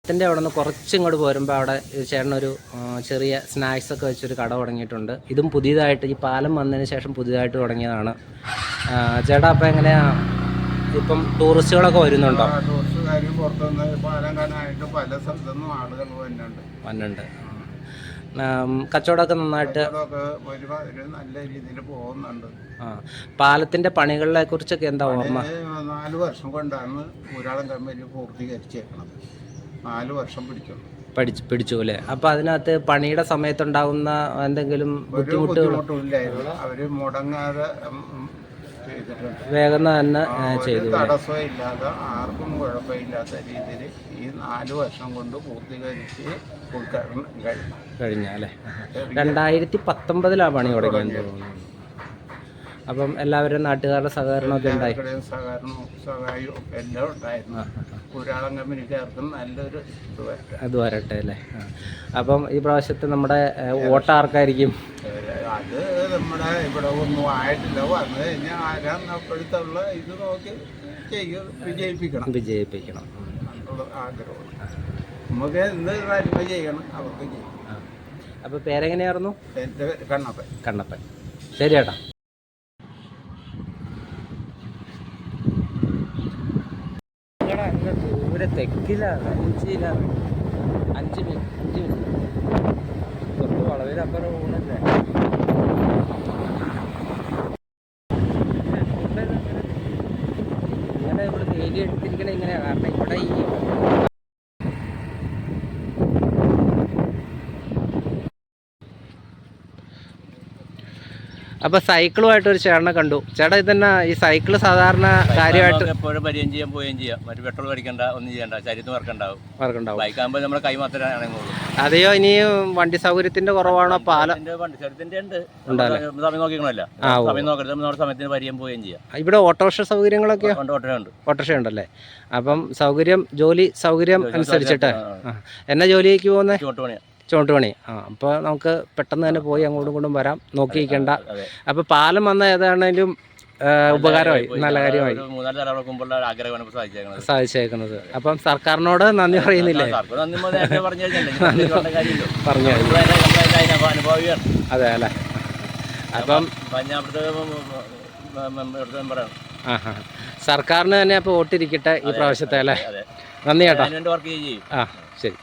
ത്തിൻ്റെ അവിടെ നിന്ന് കുറച്ചിങ്ങോട്ട് പോരുമ്പോൾ അവിടെ ചേട്ടനൊരു ചെറിയ സ്നാക്സൊക്കെ വെച്ചൊരു കട തുടങ്ങിയിട്ടുണ്ട്. ഇതും പുതിയതായിട്ട് ഈ പാലം വന്നതിന് ശേഷം പുതിയതായിട്ട് തുടങ്ങിയതാണ്. ചേട്ടാ അപ്പം എങ്ങനെയാ ഇപ്പം ടൂറിസ്റ്റുകളൊക്കെ വരുന്നുണ്ടോ? ടൂറിസ്റ്റുകാർ പുറത്തുനിന്ന് പാലം കാണാനായിട്ട് പല സ്ഥലത്തുനിന്നും ആളുകൾ വന്നിട്ടുണ്ട്. കച്ചവടമൊക്കെ നന്നായിട്ട് നല്ല രീതിയിൽ പോകുന്നുണ്ട്. പാലത്തിന്റെ പണികളെ കുറിച്ചൊക്കെ എന്താ ഓർമ്മ? 4 വർഷം കൊണ്ടാണ് ഊരാളം കമ്പനി പൂർത്തീകരിച്ചേക്കണത്. 4 വർഷം പിടിച്ചു അല്ലേ. അപ്പൊ അതിനകത്ത് പണിയുടെ സമയത്തുണ്ടാകുന്ന എന്തെങ്കിലും ബുദ്ധിമുട്ടുകളില്ലായിരുന്നു. അവര് മുടങ്ങാതെ വേഗം തന്നെ ചെയ്തു. തടസ്സമില്ലാതെ ആർക്കും കുഴപ്പമില്ലാത്ത രീതിയിൽ ഈ 4 വർഷം കൊണ്ട് പൂർത്തീകരിച്ച് കഴിഞ്ഞ അല്ലേ. 2019 പണി തുടങ്ങിയെന്ന് തോന്നുന്നു. അപ്പം എല്ലാവരും നാട്ടുകാരുടെ സഹകരണമൊക്കെ ഉണ്ടായി. സഹായവും എല്ലാം ഉണ്ടായിരുന്നു. ഊരാളം കമ്പനിക്കാർക്കും നല്ലൊരു അത് വരട്ടെ അല്ലേ. അപ്പം ഈ പ്രാവശ്യത്തെ നമ്മുടെ വോട്ട് ആർക്കായിരിക്കും? അത് നമ്മുടെ ഇവിടെ ഒന്നും ആയിട്ടില്ല. അല്ല വന്നു കഴിഞ്ഞാൽ ആരാന്ന് അപ്പോഴത്തുള്ള ഇത് നോക്കി വിജയിപ്പിക്കണം എന്നുള്ള ആഗ്രഹമാണ് നമുക്ക് എന്ത് നന്മ ചെയ്യണം അവർക്ക് ചെയ്യണം. അപ്പോൾ പേരെങ്ങനെയായിരുന്നു? എൻ്റെ കണ്ണപ്പൻ. ശരി ചേട്ടാ. ദൂരെ തെക്കിലാണ് 5 മിനിറ്റ് തൊട്ട് വളവിലപ്പുറം ഊണല്ലേ. ഇങ്ങനെ ഇവിടെ വേലി എടുത്തിരിക്കണ ഇങ്ങനെയാണ്. കാരണം ഇവിടെ ഈ അപ്പോൾ സൈക്കിളുമായിട്ട് ഒരു ചേട്ടനെ കണ്ടു. ചേട്ടാ ഇതന്നെ ഈ സൈക്കിള് സാധാരണ കാര്യമായിട്ട് എപ്പോഴും പരിചയം ചെയ്യാൻ പോവുകയും ചെയ്യാം. മറ്റു പെട്രോൾ അടിക്കണ്ട, ഒന്നും ചെയ്യണ്ട, ശരീരത്തിന് വർക്കുണ്ടാവും. ബൈക്കാകുമ്പോൾ നമ്മുടെ കൈ മാത്രമേ അണങ്ങുള്ളൂ. അതെയോ ഇനി വണ്ടി സൗകര്യത്തിന്റെ കുറവാണോ? വണ്ടി ശരീരത്തിന്റെ ഉണ്ട്, സമയം നോക്കിക്കണമല്ല. സമയം നോക്കരുത്, നമ്മുടെ സമയത്തിന് പരിചയം പോവുകയും ചെയ്യാം. ഇവിടെ ഓട്ടോറിക്ഷ സൗകര്യങ്ങളൊക്കെ ഓട്ടോറിക്ഷ ഉണ്ടല്ലേ? അപ്പം ജോലി സൗകര്യം അനുസരിച്ചിട്ട്. എന്നാ ജോലിക്ക് പോകുന്നത്? ചുവട്ടുപണി. അപ്പോൾ നമുക്ക് പെട്ടെന്ന് തന്നെ പോയി അങ്ങോട്ടും ഇങ്ങോട്ടും വരാം, നോക്കിയിരിക്കണ്ട. അപ്പോൾ പാലം വന്ന ഏതാണേലും ഉപകാരമായി, നല്ല കാര്യമായി സാധിച്ചേക്കുന്നത്. അപ്പം സർക്കാരിനോട് നന്ദി പറയുന്നില്ലേ? പറഞ്ഞു. അതെ അല്ലേ? അപ്പം സർക്കാരിന് തന്നെ അപ്പോൾ വോട്ടിരിക്കട്ടെ ഈ പ്രാവശ്യത്തെ അല്ലേ? നന്ദി ചേട്ടാ. ശരി.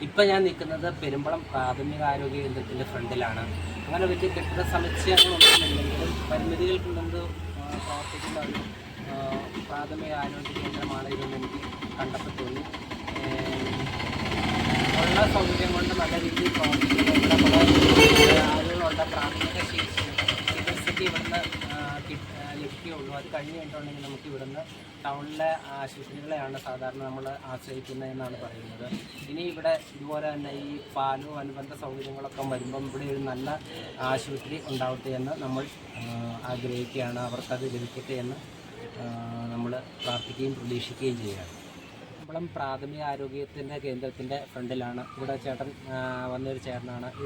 ഇപ്പം ഞാൻ നിൽക്കുന്നത് പെരുമ്പളം പ്രാഥമികാരോഗ്യ കേന്ദ്രത്തിൻ്റെ ഫ്രണ്ടിലാണ്. അങ്ങനെ വലിയ കെട്ടിട സമുച്ചയങ്ങളൊന്നുമില്ലെങ്കിലും പരിമിതികൾക്കുള്ളത് പ്രവർത്തിക്കുന്ന ഒരു പ്രാഥമിക ആരോഗ്യ കേന്ദ്രമാണ് ഇതെന്ന് എനിക്ക് കണ്ടപ്പോൾ തോന്നി. ഉള്ള സൗകര്യം കൊണ്ട് നല്ല രീതിയിൽ പ്രവർത്തിക്കുന്നു. ഇവിടെ ആളുകളുണ്ട്, പ്രാഥമിക ചികിത്സയ്ക്ക് ഇവിടുന്ന് ലഭിക്കുകയുള്ളൂ. അത് കഴിഞ്ഞ് കഴിഞ്ഞിട്ടുണ്ടെങ്കിൽ നമുക്ക് ഇവിടുന്ന് ടൗണിലെ ആശുപത്രികളെയാണ് സാധാരണ നമ്മൾ ആശ്രയിക്കുന്നത് എന്നാണ് പറയുന്നത്. ഇനി ഇവിടെ ഇതുപോലെ തന്നെ ഈ പാലും അനുബന്ധ സൗകര്യങ്ങളൊക്കെ വരുമ്പം ഇവിടെ ഒരു നല്ല ആശുപത്രി ഉണ്ടാവട്ടെ എന്ന് നമ്മൾ ആഗ്രഹിക്കുകയാണ്. അവർക്കത് ലഭിക്കട്ടെ എന്ന് നമ്മൾ പ്രാർത്ഥിക്കുകയും പ്രതീക്ഷിക്കുകയും ചെയ്യുകയാണ്. പെരുമ്പളം പ്രാഥമിക ആരോഗ്യത്തിൻ്റെ കേന്ദ്രത്തിൻ്റെ ഫ്രണ്ടിലാണ്. ഇവിടെ ചേട്ടൻ വന്നൊരു ചേട്ടനാണ്. ഈ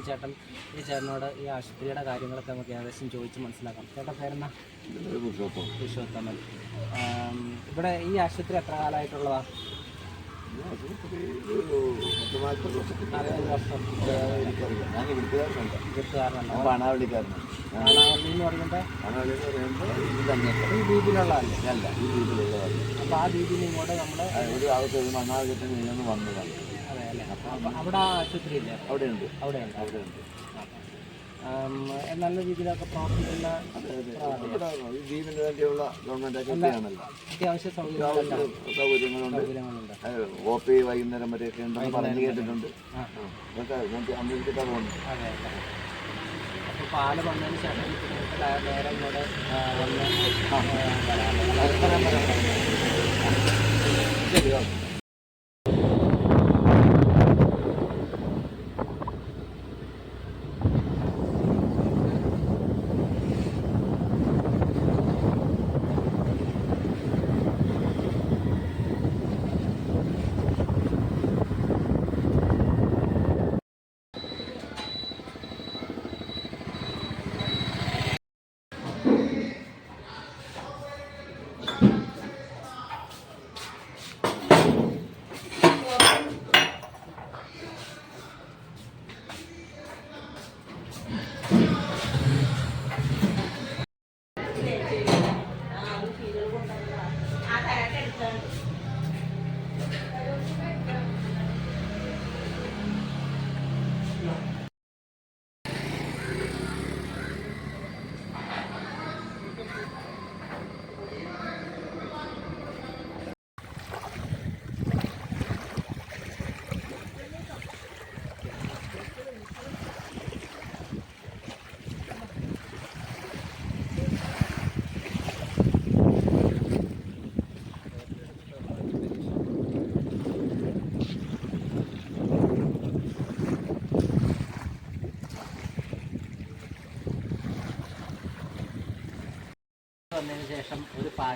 ചേട്ടനോട് ഈ ആശുപത്രിയുടെ കാര്യങ്ങളൊക്കെ നമുക്ക് ഏകദേശം ചോദിച്ച് മനസ്സിലാക്കാം. ചേട്ടൻ പേരെന്നാ? പുരുഷോത്തമൻ. ഇവിടെ ഈ ആശുപത്രി എത്ര കാലമായിട്ടുള്ളതാണ്? 40 വർഷം. ഈ ദ്വീപിലുള്ളതല്ലേ? അപ്പോൾ ആ ദ്വീപിൽ ഇങ്ങോട്ട് നമ്മൾ അതെ അല്ലേ? അപ്പോൾ അവിടെ ആശുപത്രി ഇല്ലേ? അവിടെയുണ്ട്. നല്ല രീതിയിലൊക്കെ പ്രവർത്തിക്കുന്ന അത്യാവശ്യ സൗകര്യങ്ങളുണ്ട്. OP വൈകുന്നേരം വരെയൊക്കെ ഉണ്ടെന്ന് പറഞ്ഞു കേട്ടിട്ടുണ്ട്. അതെ. അപ്പോൾ പാല് വന്നതിന് ശേഷം നേരെ ഇങ്ങോട്ട് വന്ന്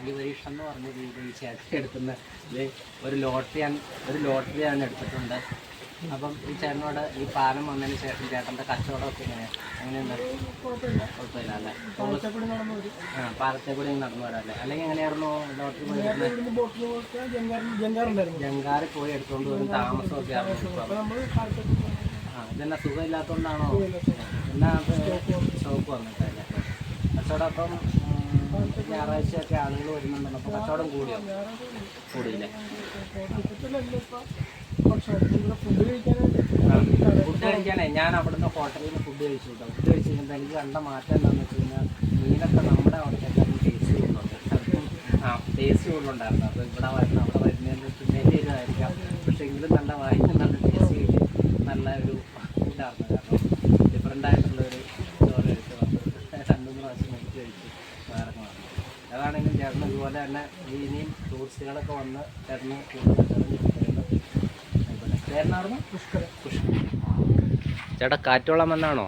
ഭാഗ്യപരീക്ഷ എന്ന് പറഞ്ഞ രീതിയിൽ ചേട്ടൻ എടുക്കുന്ന ഒരു ലോട്ടറിയാണ് എടുത്തിട്ടുണ്ട്. അപ്പം ഈ ചേട്ടനോട് ഈ പാലം വന്നതിന് ശേഷം ചേട്ടൻ്റെ കച്ചവടമൊക്കെ എങ്ങനെയുണ്ട്? കുഴപ്പമില്ല അല്ലേ? പാലത്തെ കൂടി നടന്നു വരാല്ലേ? അല്ലെങ്കിൽ എങ്ങനെയായിരുന്നു ലോട്ടറി പോയി ജങ്കാറിൽ പോയി എടുത്തുകൊണ്ട് വരും താമസമൊക്കെ ഇതെന്നാ സുഖമില്ലാത്തതുകൊണ്ടാണോ? എന്നാ ഷോക്ക് വന്നിട്ടല്ലേ? കച്ചവടം അപ്പം ഞായറാഴ്ചയൊക്കെ ആളുകൾ വരുന്നുണ്ടല്ലോ, അപ്പോൾ കച്ചവടം കൂടിയില്ലേ? ഫുഡ് കഴിക്കാനേ ഞാൻ അവിടുന്ന് ഹോട്ടലിൽ നിന്ന് ഫുഡ് കഴിച്ചു കേട്ടോ. ഫുഡ് കഴിച്ച് കഴിഞ്ഞാൽ എനിക്ക് കണ്ട മാറ്റം എന്താണെന്ന് വെച്ച് കഴിഞ്ഞാൽ മീനൊക്കെ നമ്മുടെ അവിടത്തേക്കാളും ടേസ്റ്റ് കൂടുതലുണ്ട്. ടേസ്റ്റ് കൂടുതലുണ്ടായിരുന്നു. അപ്പോൾ അവിടെ വരുന്നതിൻ്റെ പിന്നേറ്റ് ചെയ്തതായിരിക്കാം. പക്ഷേ എങ്കിലും നല്ല വായിക്കും നല്ല ടേസ്റ്റ് ചെയ്ത് നല്ല ഒരു ഫുഡായിരുന്നു. കാരണം ഡിഫറെൻ്റ് ആയിട്ടുള്ളൊരു ചോറ് കഴിച്ച് വന്ന് 2-3 പ്രാവശ്യം മേടിച്ച് കഴിച്ച് വേറെ വന്നു. അതാണെങ്കിലും ചേട്ടന് ഇതുപോലെ തന്നെ ഇനിയും ടൂറിസ്റ്റുകളൊക്കെ വന്ന് ചേട്ടന് ചേട്ടാ കാറ്റോളം വന്നാണോ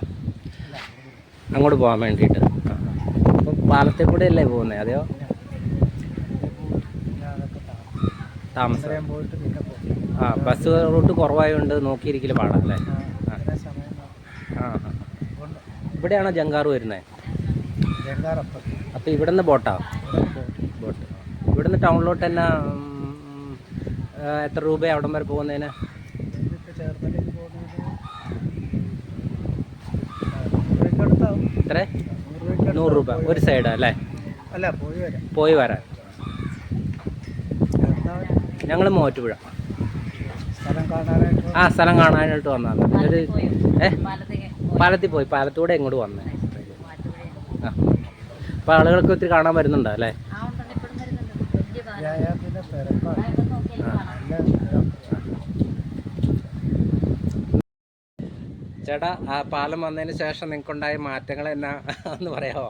അങ്ങോട്ട് പോകാൻ വേണ്ടിയിട്ട്? അപ്പം പാലത്തെ കൂടെ അല്ലേ പോകുന്നത്? അതെയോ താമസം? ബസ് റൂട്ട് കുറവായതുകൊണ്ട് നോക്കിയിരിക്കൽ പാടല്ലേ? ഇവിടെയാണോ ജങ്കാറ് വരുന്നത്? അപ്പം ഇവിടെ നിന്ന് ബോട്ട് ഇവിടുന്ന് ടൗണിലോട്ട് തന്നെ എത്ര രൂപയാണ് അവിടം വരെ പോകുന്നതിന്? എത്ര? 100 രൂപ ഒരു സൈഡ് അല്ലേ? പോയി വരാൻ. ഞങ്ങൾ മൂവാറ്റുപുഴ സ്ഥലം കാണാനായിട്ട് വന്നതാണ്. ഒരു പാലത്തിൽ പോയി പാലത്തൂടെ ഇങ്ങോട്ട് വന്നേ. അപ്പോൾ ആളുകൾക്ക് ഒത്തിരി കാണാൻ വരുന്നുണ്ടോ അല്ലേ? ചേട്ടാ ആ പാലം വന്നതിന് ശേഷം നിങ്ങൾക്കുണ്ടായ മാറ്റങ്ങൾ എന്നാ എന്ന് പറയാമോ?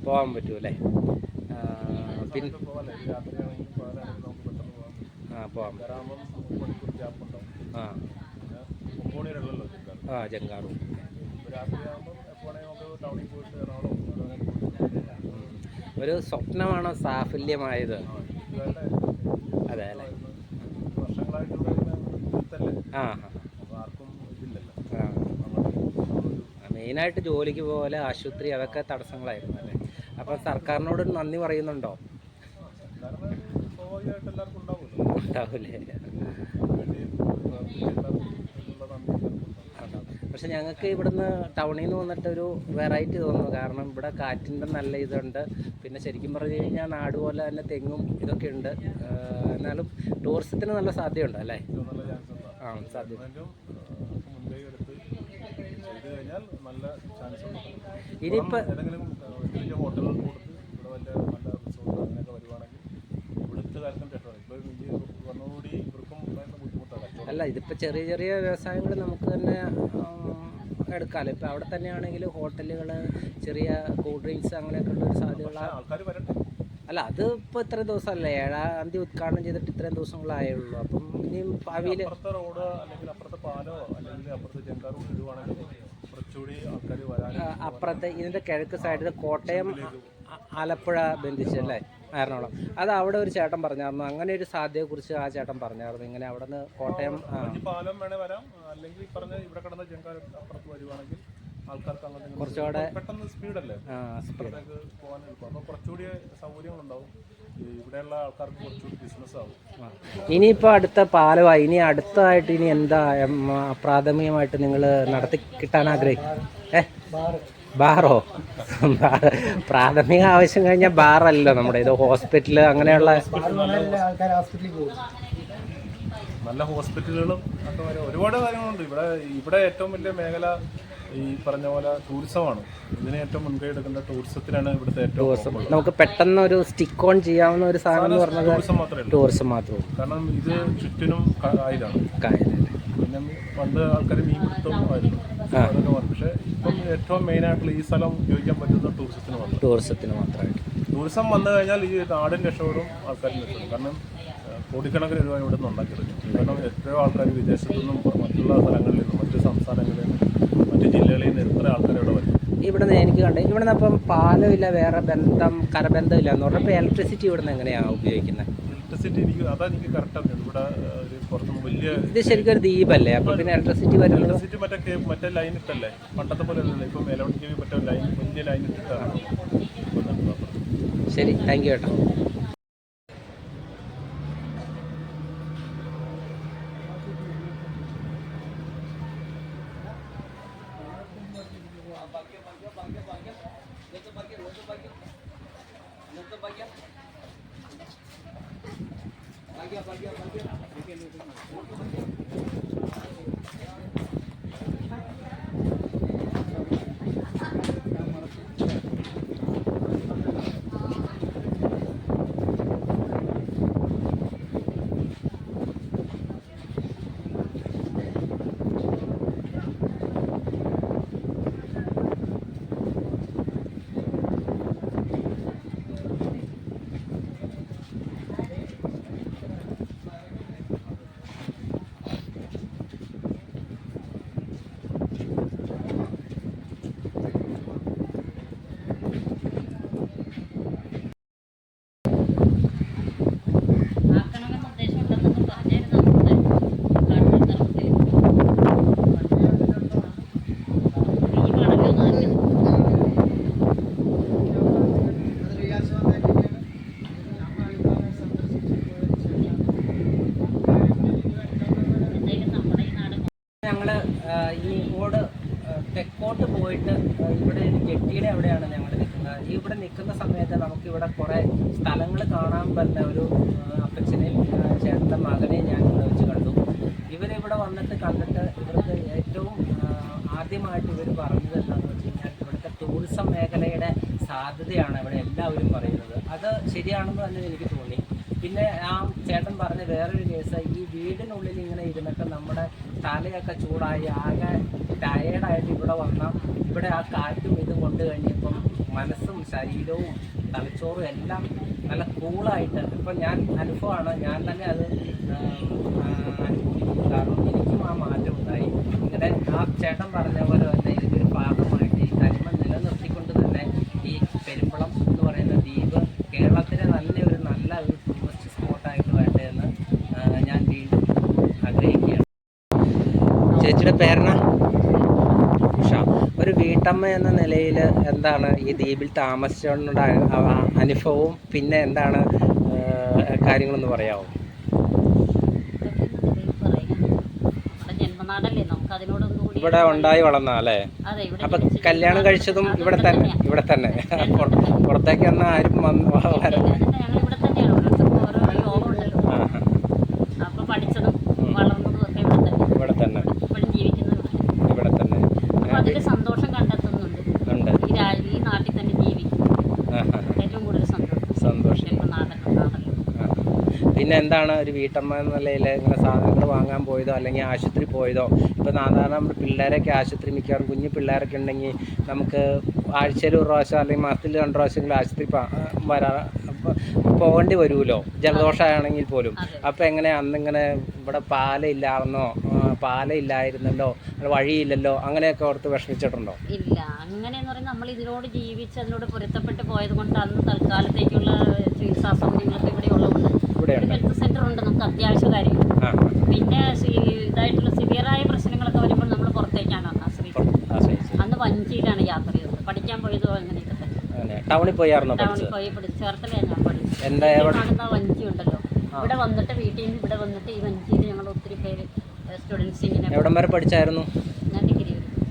പോകാൻ പറ്റൂല്ലേ? പിന്നെ പോകാം. ജങ്കാറും ഒരു സ്വപ്നമാണോ സാഫല്യമായത്? അതെ അല്ലേ? മെയിനായിട്ട് ജോലിക്ക് പോലെ ആശുപത്രി അതൊക്കെ തടസ്സങ്ങളായിരുന്നു അല്ലേ? അപ്പം സർക്കാരിനോട് നന്ദി പറയുന്നുണ്ടോ? ഉണ്ടാവില്ലേ? പക്ഷെ ഞങ്ങൾക്ക് ഇവിടുന്ന് ടൗണിൽ നിന്ന് വന്നിട്ടൊരു വെറൈറ്റി തോന്നുന്നു. കാരണം ഇവിടെ കാറ്റിൻ്റെ നല്ല ഇതുണ്ട്. പിന്നെ ശരിക്കും പറഞ്ഞു കഴിഞ്ഞാൽ നാട് പോലെ തന്നെ തെങ്ങും ഇതൊക്കെ ഉണ്ട്. എന്നാലും ടൂറിസത്തിന് നല്ല സാധ്യതയുണ്ട് അല്ലേ? സാധ്യത. ഇനിയിപ്പോൾ അല്ല ഇതിപ്പോൾ ചെറിയ ചെറിയ വ്യവസായങ്ങൾ നമുക്ക് തന്നെ എടുക്കാമല്ലോ. ഇപ്പോൾ അവിടെ തന്നെയാണെങ്കിൽ ഹോട്ടലുകൾ, ചെറിയ കൂൾ ഡ്രിങ്ക്സ് അങ്ങനെയൊക്കെ ഉള്ളൊരു സാധ്യതയുള്ള അല്ല അത് ഇപ്പോൾ ഇത്രയും ദിവസമല്ലേ? 7-ാം തീയതി ഉദ്ഘാടനം ചെയ്തിട്ട് ഇത്രയും ദിവസങ്ങളായുള്ളൂ. അപ്പം ഇനിയും ഭാവിയിൽ അപ്പുറത്തെ ഇതിൻ്റെ കിഴക്ക് സൈഡിൽ കോട്ടയം ആലപ്പുഴ ബന്ധിച്ചല്ലേ എറണാകുളം, അത് അവിടെ ഒരു ചേട്ടൻ പറഞ്ഞായിരുന്നു. അങ്ങനെ ഒരു സാധ്യതയെക്കുറിച്ച് ആ ചേട്ടൻ പറഞ്ഞായിരുന്നു. ഇങ്ങനെ അവിടെ നിന്ന് കോട്ടയം പാലം വേണേ വരാം, അല്ലെങ്കിൽ പറഞ്ഞ ഇവിടെ കിടന്ന ജങ്കാർ അപ്പുറത്ത് വരുവാണെങ്കിൽ ആൾക്കാർക്ക് കുറച്ചുകൂടെ പെട്ടെന്ന് സ്പീഡല്ലേ സ്പീഡൊക്കെ പോകാൻ എളുപ്പം. അപ്പോൾ കുറച്ചുകൂടി സൗകര്യങ്ങളുണ്ടാവും. ഇവിടെയുള്ള ആൾക്കാർക്ക് കുറച്ചുകൂടി ബിസിനസ് ആവും. ഇനിയിപ്പോൾ അടുത്ത പാലമായി, ഇനി അടുത്തതായിട്ട് ഇനി എന്താ പ്രാഥമികമായിട്ട് നിങ്ങൾ നടത്തി കിട്ടാൻ ആഗ്രഹിക്കും? ബാറോ? പ്രാഥമിക ആവശ്യം കഴിഞ്ഞാൽ ബാറല്ലോ നമ്മുടെ ഇത്, ഹോസ്പിറ്റല് അങ്ങനെയുള്ള നല്ല ഹോസ്പിറ്റലുകളും ഒക്കെ ഒരുപാട് കാര്യങ്ങളുണ്ട്. ഇവിടെ ഏറ്റവും വലിയ മേഖല ഈ പറഞ്ഞ പോലെ ടൂറിസമാണ്. ഇതിന് ഏറ്റവും മുൻകൈ എടുക്കേണ്ട ടൂറിസത്തിനാണ് ഇവിടുത്തെ ഏറ്റവും. നമുക്ക് പെട്ടെന്ന് ഒരു സ്റ്റിക്ക് ഓൺ ചെയ്യാവുന്ന ഒരു സാധനം എന്ന് പറഞ്ഞത് ടൂറിസം മാത്രമേ. കാരണം ഇത് ചുറ്റിനും കായലാണ്. പിന്നെ പണ്ട് ആൾക്കാർ മീൻ പിടുത്തമായിരുന്നു, പക്ഷേ ഇപ്പം ഏറ്റവും മെയിനായിട്ടുള്ള ഈ സ്ഥലം ഉപയോഗിക്കാൻ പറ്റുന്ന ടൂറിസത്തിന് മാത്രമായിട്ട്. ടൂറിസം വന്നു കഴിഞ്ഞാൽ ഈ നാടിന് രക്ഷപ്പെടും, ആൾക്കാരും രക്ഷപ്പെടും. കാരണം കോടിക്കണക്കിന് രൂപ ഇവിടെ നിന്ന് ഉണ്ടാക്കിയെടുക്കും. കാരണം എത്രയോ ആൾക്കാർ വിദേശത്തു നിന്നും മറ്റുള്ള സ്ഥലങ്ങളിൽ നിന്നും മറ്റു സംസ്ഥാനങ്ങളിൽ നിന്നും മറ്റു ജില്ലകളിൽ നിന്ന് എത്ര ആൾക്കാർ ഇവിടെ വരും. ഇവിടുന്ന് എനിക്ക് കണ്ടത് ഇവിടുന്ന് അപ്പം പാലമില്ല, വേറെ ബന്ധം കരബന്ധമില്ല എന്ന് പറഞ്ഞപ്പോൾ ഇലക്ട്രിസിറ്റി ഇവിടുന്ന് എങ്ങനെയാണ് ഉപയോഗിക്കുന്നത്? ഇലക്ട്രിസിറ്റി എനിക്ക് കറക്റ്റ് അറിഞ്ഞു. ഇവിടെ ഒരു പുറത്തുനിന്ന് വലിയ ഇത് ശരിക്കും ഒരു ദ്വീപല്ലേ, അപ്പോൾ പിന്നെ ഇലക്ട്രിസിറ്റി വരുന്നത്? ഇലക്ട്രിസിറ്റി മറ്റേ ലൈൻ ഇട്ടല്ലേ, പണ്ടത്തെ പോലെ അല്ലല്ലോ. ഇപ്പം ഇലക്ട്രിസിറ്റി മറ്റേ ലൈൻ വലിയ ലൈൻ ഇട്ടിട്ടാണ്. ശരി, താങ്ക് യു കേട്ടോ. ഞങ്ങൾ ഈ ഓട് തെക്കോട്ട് പോയിട്ട് ഇവിടെ ജെട്ടിയുടെ അവിടെയാണ് ഞങ്ങൾ നിൽക്കുന്നത്. ഇവിടെ നിൽക്കുന്ന സമയത്ത് നമുക്കിവിടെ കുറേ സ്ഥലങ്ങൾ കാണാൻ പറ്റുന്ന ഒരു അപ്പച്ചനെയും ചേട്ടൻ്റെ മകനെയും ഞാൻ ഇവിടെ വെച്ച് കണ്ടു. ഇവരിവിടെ വന്നിട്ട് കണ്ടിട്ട് ഇവർക്ക് ഏറ്റവും ആദ്യമായിട്ട് ഇവർ പറഞ്ഞത് എന്താണെന്ന് വെച്ച് കഴിഞ്ഞാൽ ഇവിടുത്തെ ടൂറിസം മേഖലയുടെ സാധ്യതയാണ് ഇവിടെ എല്ലാവരും പറയുന്നത്. അത് ശരിയാണെന്ന് തന്നെ എനിക്ക് തോന്നി. പിന്നെ ആ ചേട്ടൻ പറഞ്ഞ വേറൊരു കേസ്, ഈ വീടിനുള്ളിൽ ഇങ്ങനെ ഇരുന്നിട്ട് നമ്മുടെ തലയൊക്കെ ചൂടായി ആകെ ടയേർഡായിട്ട് ഇവിടെ വന്നാൽ ഇവിടെ ആ കാറ്റും ഇതും കൊണ്ട് കഴിഞ്ഞപ്പം മനസ്സും ശരീരവും തലച്ചോറും എല്ലാം നല്ല കൂളായിട്ട് ഇപ്പം ഞാൻ അനുഭവമാണ്, ഞാൻ തന്നെ അത് അനുഭവിക്കുന്നു. കാരണം എനിക്കും ആ മാറ്റം ഉണ്ടായി. ഇങ്ങനെ ആ ചേട്ടൻ പറഞ്ഞ പോലെ തന്നെ ഇതിൻ്റെ ഭാഗമായിട്ട് ഈ തനിമ നിലനിർത്തിക്കൊണ്ട് തന്നെ ഈ പെരുമ്പളം എന്ന് പറയുന്ന ദ്വീപ് കേരളത്തിലെ നല്ലൊരു ടൂറിസ്റ്റ് സ്പോട്ടായിട്ട് വേണ്ടതെന്ന് ഞാൻ വീണ്ടും ആഗ്രഹിക്കുകയാണ്. ചേച്ചിയുടെ പേരെന്നാ? ഉഷ. ഒരു വീട്ടമ്മ എന്ന നിലയിൽ എന്താണ് ഈ ദ്വീപിൽ താമസിച്ചുകൊണ്ടുള്ള അനുഭവവും പിന്നെ എന്താണ് കാര്യങ്ങളെന്ന് പറയാമോ? ഇവിടെ ഉണ്ടായി വളർന്നല്ലേ? അപ്പൊ കല്യാണം കഴിച്ചതും ഇവിടെ തന്നെ? ഇവിടെ തന്നെ പുറത്തേക്ക് വന്ന ആരും ഇവിടെ തന്നെ ഇവിടെ തന്നെ അതിൽ സന്തോഷം കണ്ടെത്തുന്നുണ്ട്. ഈ നാട്ടിൽ തന്നെ ജീവിക്കും ഏറ്റവും കൂടുതൽ സന്തോഷം. പിന്നെ എന്താണ് ഒരു വീട്ടമ്മ എന്ന നിലയിൽ ഇങ്ങനെ സാധനങ്ങൾ വാങ്ങാൻ പോയതോ അല്ലെങ്കിൽ ആശുപത്രി പോയതോ? ഇപ്പോൾ സാധാരണ നമ്മുടെ പിള്ളേരൊക്കെ ആശുപത്രി മിക്കവാറും കുഞ്ഞു പിള്ളേരൊക്കെ ഉണ്ടെങ്കിൽ നമുക്ക് ആഴ്ചയിൽ ഒരു പ്രാവശ്യം അല്ലെങ്കിൽ മാസത്തിൽ 2 പ്രാവശ്യമെങ്കിലും ആശുപത്രി പോകേണ്ടി വരുമല്ലോ, ജലദോഷമാണെങ്കിൽ പോലും. അപ്പോൾ എങ്ങനെ അന്നിങ്ങനെ ഇവിടെ പാലയില്ലായിരുന്നല്ലോ, വഴിയില്ലല്ലോ, അങ്ങനെയൊക്കെ ഓർത്ത് വിഷമിച്ചിട്ടുണ്ടോ? ഇല്ല, അങ്ങനെയെന്ന് പറഞ്ഞാൽ നമ്മൾ ഇതിനോട് ജീവിച്ച് അതിനോട് പൊരുത്തപ്പെട്ട് പോയത് കൊണ്ട് അന്ന് തൽക്കാലത്തേക്കുള്ള ചികിത്സാ സൗകര്യങ്ങളൊക്കെ ഇവിടെ ഉള്ളതുകൊണ്ട് ഹെൽത്ത് സെൻ്റർ ഉണ്ട് നമുക്ക് അത്യാവശ്യ കാര്യങ്ങൾ. പിന്നെ ഇതായിട്ടുള്ള സിവിയറായ പ്രശ്നങ്ങളൊക്കെ വരുമ്പോൾ നമ്മൾ പുറത്തേക്കാണ് ആശ്രയിച്ചത്. അന്ന് വഞ്ചിയിലാണ് യാത്ര ചെയ്തത്. പഠിക്കാൻ പോയതോ അങ്ങനെയൊക്കെ തന്നെ. ടൗണിൽ പോയായിരുന്നോ? ടൗണിൽ പോയി ചേർത്തലയാണ് ഞാൻ പഠിച്ചത്. കാണുന്ന വഞ്ചി ഉണ്ടല്ലോ, ഇവിടെ വന്നിട്ട് വീട്ടിൽ നിന്ന് ഇവിടെ വന്നിട്ട് ഈ വഞ്ചിയിൽ ഞങ്ങൾ ഒത്തിരി പേര് സ്റ്റുഡൻസ് ഇങ്ങനെ. എവിടം വരെ പഠിച്ചായിരുന്നു? ഞാൻ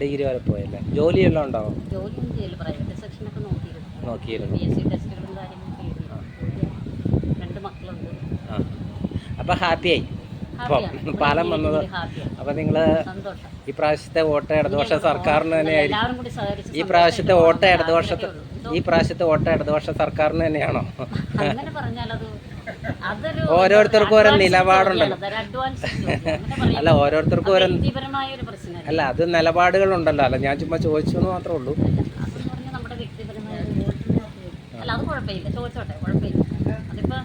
ഡിഗ്രി വരെ പോയല്ലേ? ജോലിയെല്ലാം ഉണ്ടാവും? ജോലിയൊന്നും ചെയ്യില്ല, പ്രൈവറ്റ് സെക്ഷനൊക്കെ നോക്കിയിരുന്നു. PSC ടെസ്റ്റുകളും കാര്യങ്ങളൊക്കെ എഴുതി. 2 മക്കളുണ്ട്. അപ്പോൾ ഹാപ്പിയായി പാലം വന്നത്. അപ്പോൾ നിങ്ങൾ ഈ പ്രാവശ്യത്തെ വോട്ട് ഇടതുപക്ഷ സർക്കാരിന് തന്നെയായിരിക്കും? ഈ പ്രാവശ്യത്തെ വോട്ട് ഇടതുപക്ഷ സർക്കാരിന് തന്നെയാണോ? ഓരോരുത്തർക്കും ഓരോ നിലപാടുണ്ടല്ലോ. അല്ല, ഓരോരുത്തർക്കും ഓരോ അല്ല അത് നിലപാടുകളുണ്ടല്ലോ. അല്ല, ഞാൻ ചുമ്മാ ചോദിച്ചു എന്ന് മാത്രമേ ഉള്ളൂ. അത് കുഴപ്പമില്ല, ചോദിച്ചോട്ടെ, കുഴപ്പമില്ല. അതിപ്പോൾ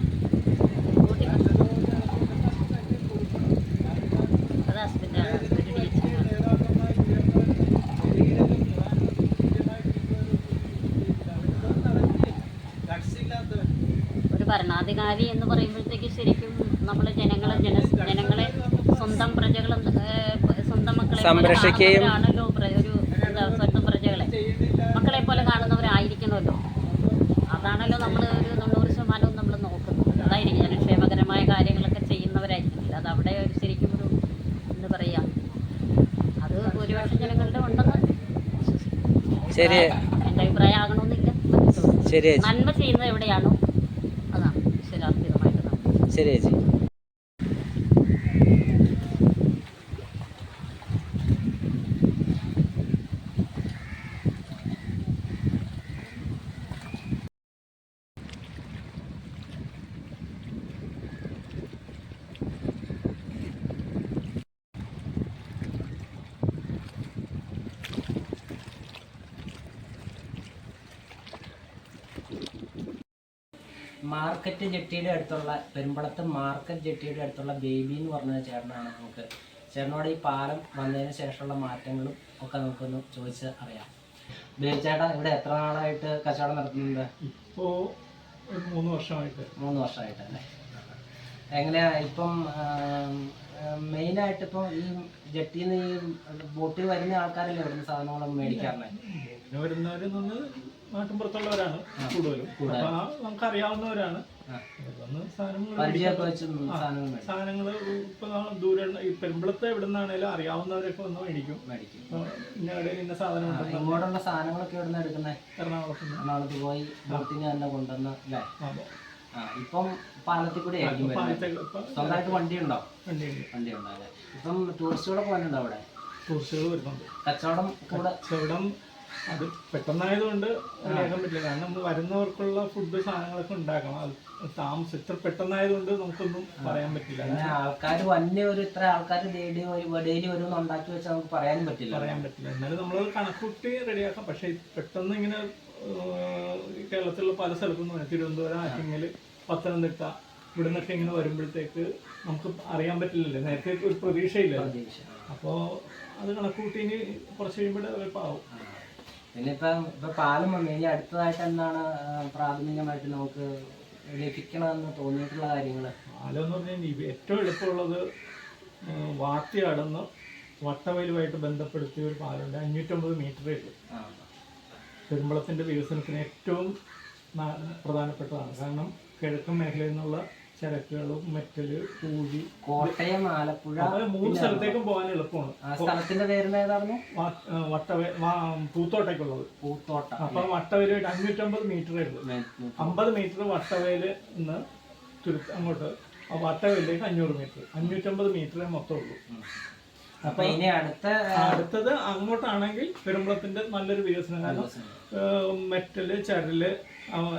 അത് ഹസ്ബൻഡാണ്, ഒരു ഭരണാധികാരി എന്ന് പറയുമ്പോഴത്തേക്ക് ശരിക്കും നമ്മൾ ജനങ്ങളെ സ്വന്തം പ്രജകളും സ്വന്തം മക്കളെ സംരക്ഷിക്കുകയാണല്ലോ. ഒരു സ്വന്തം പ്രജകളെ മക്കളെ പോലെ കാണുന്നവരായിരിക്കണമല്ലോ. അതാണല്ലോ നമ്മൾ ഒരു 90% നമ്മൾ നോക്കുന്നത്. അതായിരിക്കും ജനക്ഷേമകരമായ കാര്യങ്ങളൊക്കെ ചെയ്യുന്നവരായിരിക്കില്ല. അത് അവിടെ ഒരു ശരിക്കും ഒരു എന്താ പറയുക, അത് ഭൂരിപക്ഷം ജനങ്ങളുടെ ഉണ്ടെന്ന് ശരി, എൻ്റെ അഭിപ്രായം ആകണമെന്നില്ല. ശരി, നന്മ ചെയ്യുന്നത് എവിടെയാണോ അതാണ് ശരാർത്ഥിതമായിട്ട് നമ്മൾ. ശരി ചേച്ചി. മാർക്കറ്റ് ജെട്ടിയുടെ അടുത്തുള്ള പെരുമ്പളത്ത് മാർക്കറ്റ് ജെട്ടിയുടെ അടുത്തുള്ള ബേബി എന്ന് പറഞ്ഞ ചേട്ടനാണ്. നമുക്ക് ചേട്ടനോട് ഈ പാലം വന്നതിന് ശേഷമുള്ള മാറ്റങ്ങളും ഒക്കെ നമുക്കൊന്ന് ചോദിച്ച് അറിയാം. ബേബി ചേട്ടാ, ഇവിടെ എത്ര നാളായിട്ട് കച്ചവടം നടത്തുന്നുണ്ട്? ഇപ്പോൾ ഒരു 3 വർഷമായിട്ട്. 3 വർഷമായിട്ടല്ലേ? എങ്ങനെയാ ഇപ്പം മെയിനായിട്ട് ഇപ്പം ഈ ജെട്ടിയിൽ നിന്ന് ഈ ബോട്ടിൽ വരുന്ന ആൾക്കാരല്ലേ ഇവിടുന്ന് സാധനങ്ങളൊന്നും മേടിക്കാറുണ്ട്? വരുന്നവർ നിന്ന് നാട്ടിൻപുറത്തുള്ളവരാണ് കൂടുതലും. നമുക്ക് അറിയാവുന്നവരാണ്. സാധനങ്ങൾ ഇപ്പൊ ദൂരെ ഈ പെരുമ്പളത്തെ എവിടെ നിന്നാണേലും അറിയാവുന്നവരൊക്കെ വന്ന് മേടിക്കും. ഇന്ന സാധനം ഇങ്ങോട്ടുള്ള സാധനങ്ങളൊക്കെ എവിടെ നിന്ന് എടുക്കുന്നത്? എറണാകുളത്ത് പോയി ബോട്ടിന് തന്നെ കൊണ്ടുവന്ന് അല്ലേ? ഇപ്പം പാലത്തിൽ കൂടെ സ്വന്തമായിട്ട് വണ്ടി ഉണ്ടോ? വണ്ടി ഉണ്ടോ അല്ലേ? ഇപ്പം ടൂറിസ്റ്റുകളൊക്കെ വന്നിട്ടുണ്ടോ അവിടെ? ടൂറിസ്റ്റുകൾ വരുന്നുണ്ട്. കച്ചവടം അത് പെട്ടെന്നായതുകൊണ്ട് അറിയാൻ പറ്റില്ല. കാരണം വരുന്നവർക്കുള്ള ഫുഡ് സാധനങ്ങളൊക്കെ ഉണ്ടാക്കണം. അത് ഇത്ര പെട്ടെന്നായതുകൊണ്ട് നമുക്കൊന്നും പറയാൻ പറ്റില്ല. ആൾക്കാർ ഇത്ര ആൾക്കാർ ഡെയിലി ഒരു ഉണ്ടാക്കി വെച്ചാൽ നമുക്ക് പറയാൻ പറ്റില്ല. എന്നാലും നമ്മൾ കണക്കൂട്ടി റെഡിയാക്കാം. പക്ഷെ പെട്ടെന്ന് ഇങ്ങനെ കേരളത്തിലുള്ള പല സ്ഥലത്തുനിന്ന് തിരുവനന്തപുരം, ആറ്റിങ്ങൽ, പത്തനംതിട്ട ഇവിടെ നിന്നൊക്കെ ഇങ്ങനെ വരുമ്പോഴത്തേക്ക് നമുക്ക് അറിയാൻ പറ്റില്ലല്ലോ. നേരത്തെ ഒരു പ്രതീക്ഷയില്ല. അപ്പോൾ അത് കണക്കൂട്ടി ഇനി കുറച്ച് കഴിയുമ്പോൾ എളുപ്പമാവും. പിന്നെ ഇപ്പൊ പാലം വന്നു ഇനി അടുത്തതായിട്ട് എന്താണ് പ്രാഥമികമായിട്ട് നമുക്ക് ലഭിക്കണമെന്ന് തോന്നിയിട്ടുള്ള കാര്യങ്ങൾ? പാലം എന്ന് പറഞ്ഞാൽ ഏറ്റവും എളുപ്പമുള്ളത് വാത്തിയാടുന്ന വട്ടവയലുമായിട്ട് ബന്ധപ്പെടുത്തിയ ഒരു പാലമുണ്ട്. 550 മീറ്ററേ ഉള്ളൂ. പെരുമ്പളത്തിൻ്റെ വികസനത്തിന് ഏറ്റവും പ്രധാനപ്പെട്ടതാണ്. കാരണം കിഴക്കൻ മേഖലയിൽ നിന്നുള്ള ചരക്കുകളും മെറ്റല്, പൂഴി, കോട്ടയം, ആലപ്പുഴ 3 സ്ഥലത്തേക്കും പോകാൻ എളുപ്പമാണ്. സ്ഥലത്തിന്റെ പേര് ഏതായിരുന്നു? പൂത്തോട്ടയ്ക്കുള്ളത്. പൂത്തോട്ട. അപ്പൊ വട്ടവയല് 550 മീറ്ററേ ഉള്ളൂ. 50 മീറ്റർ വട്ടവയല് നിന്ന് അങ്ങോട്ട് വട്ടവയലിലേക്ക് 500 മീറ്റർ. 550 മീറ്ററേ മൊത്തം ഉള്ളൂ. അപ്പൊ ഇനി അടുത്തത് അങ്ങോട്ടാണെങ്കിൽ പെരുമ്പളത്തിന്റെ നല്ലൊരു വികസനം. കാരണം മെറ്റല്, ചരല്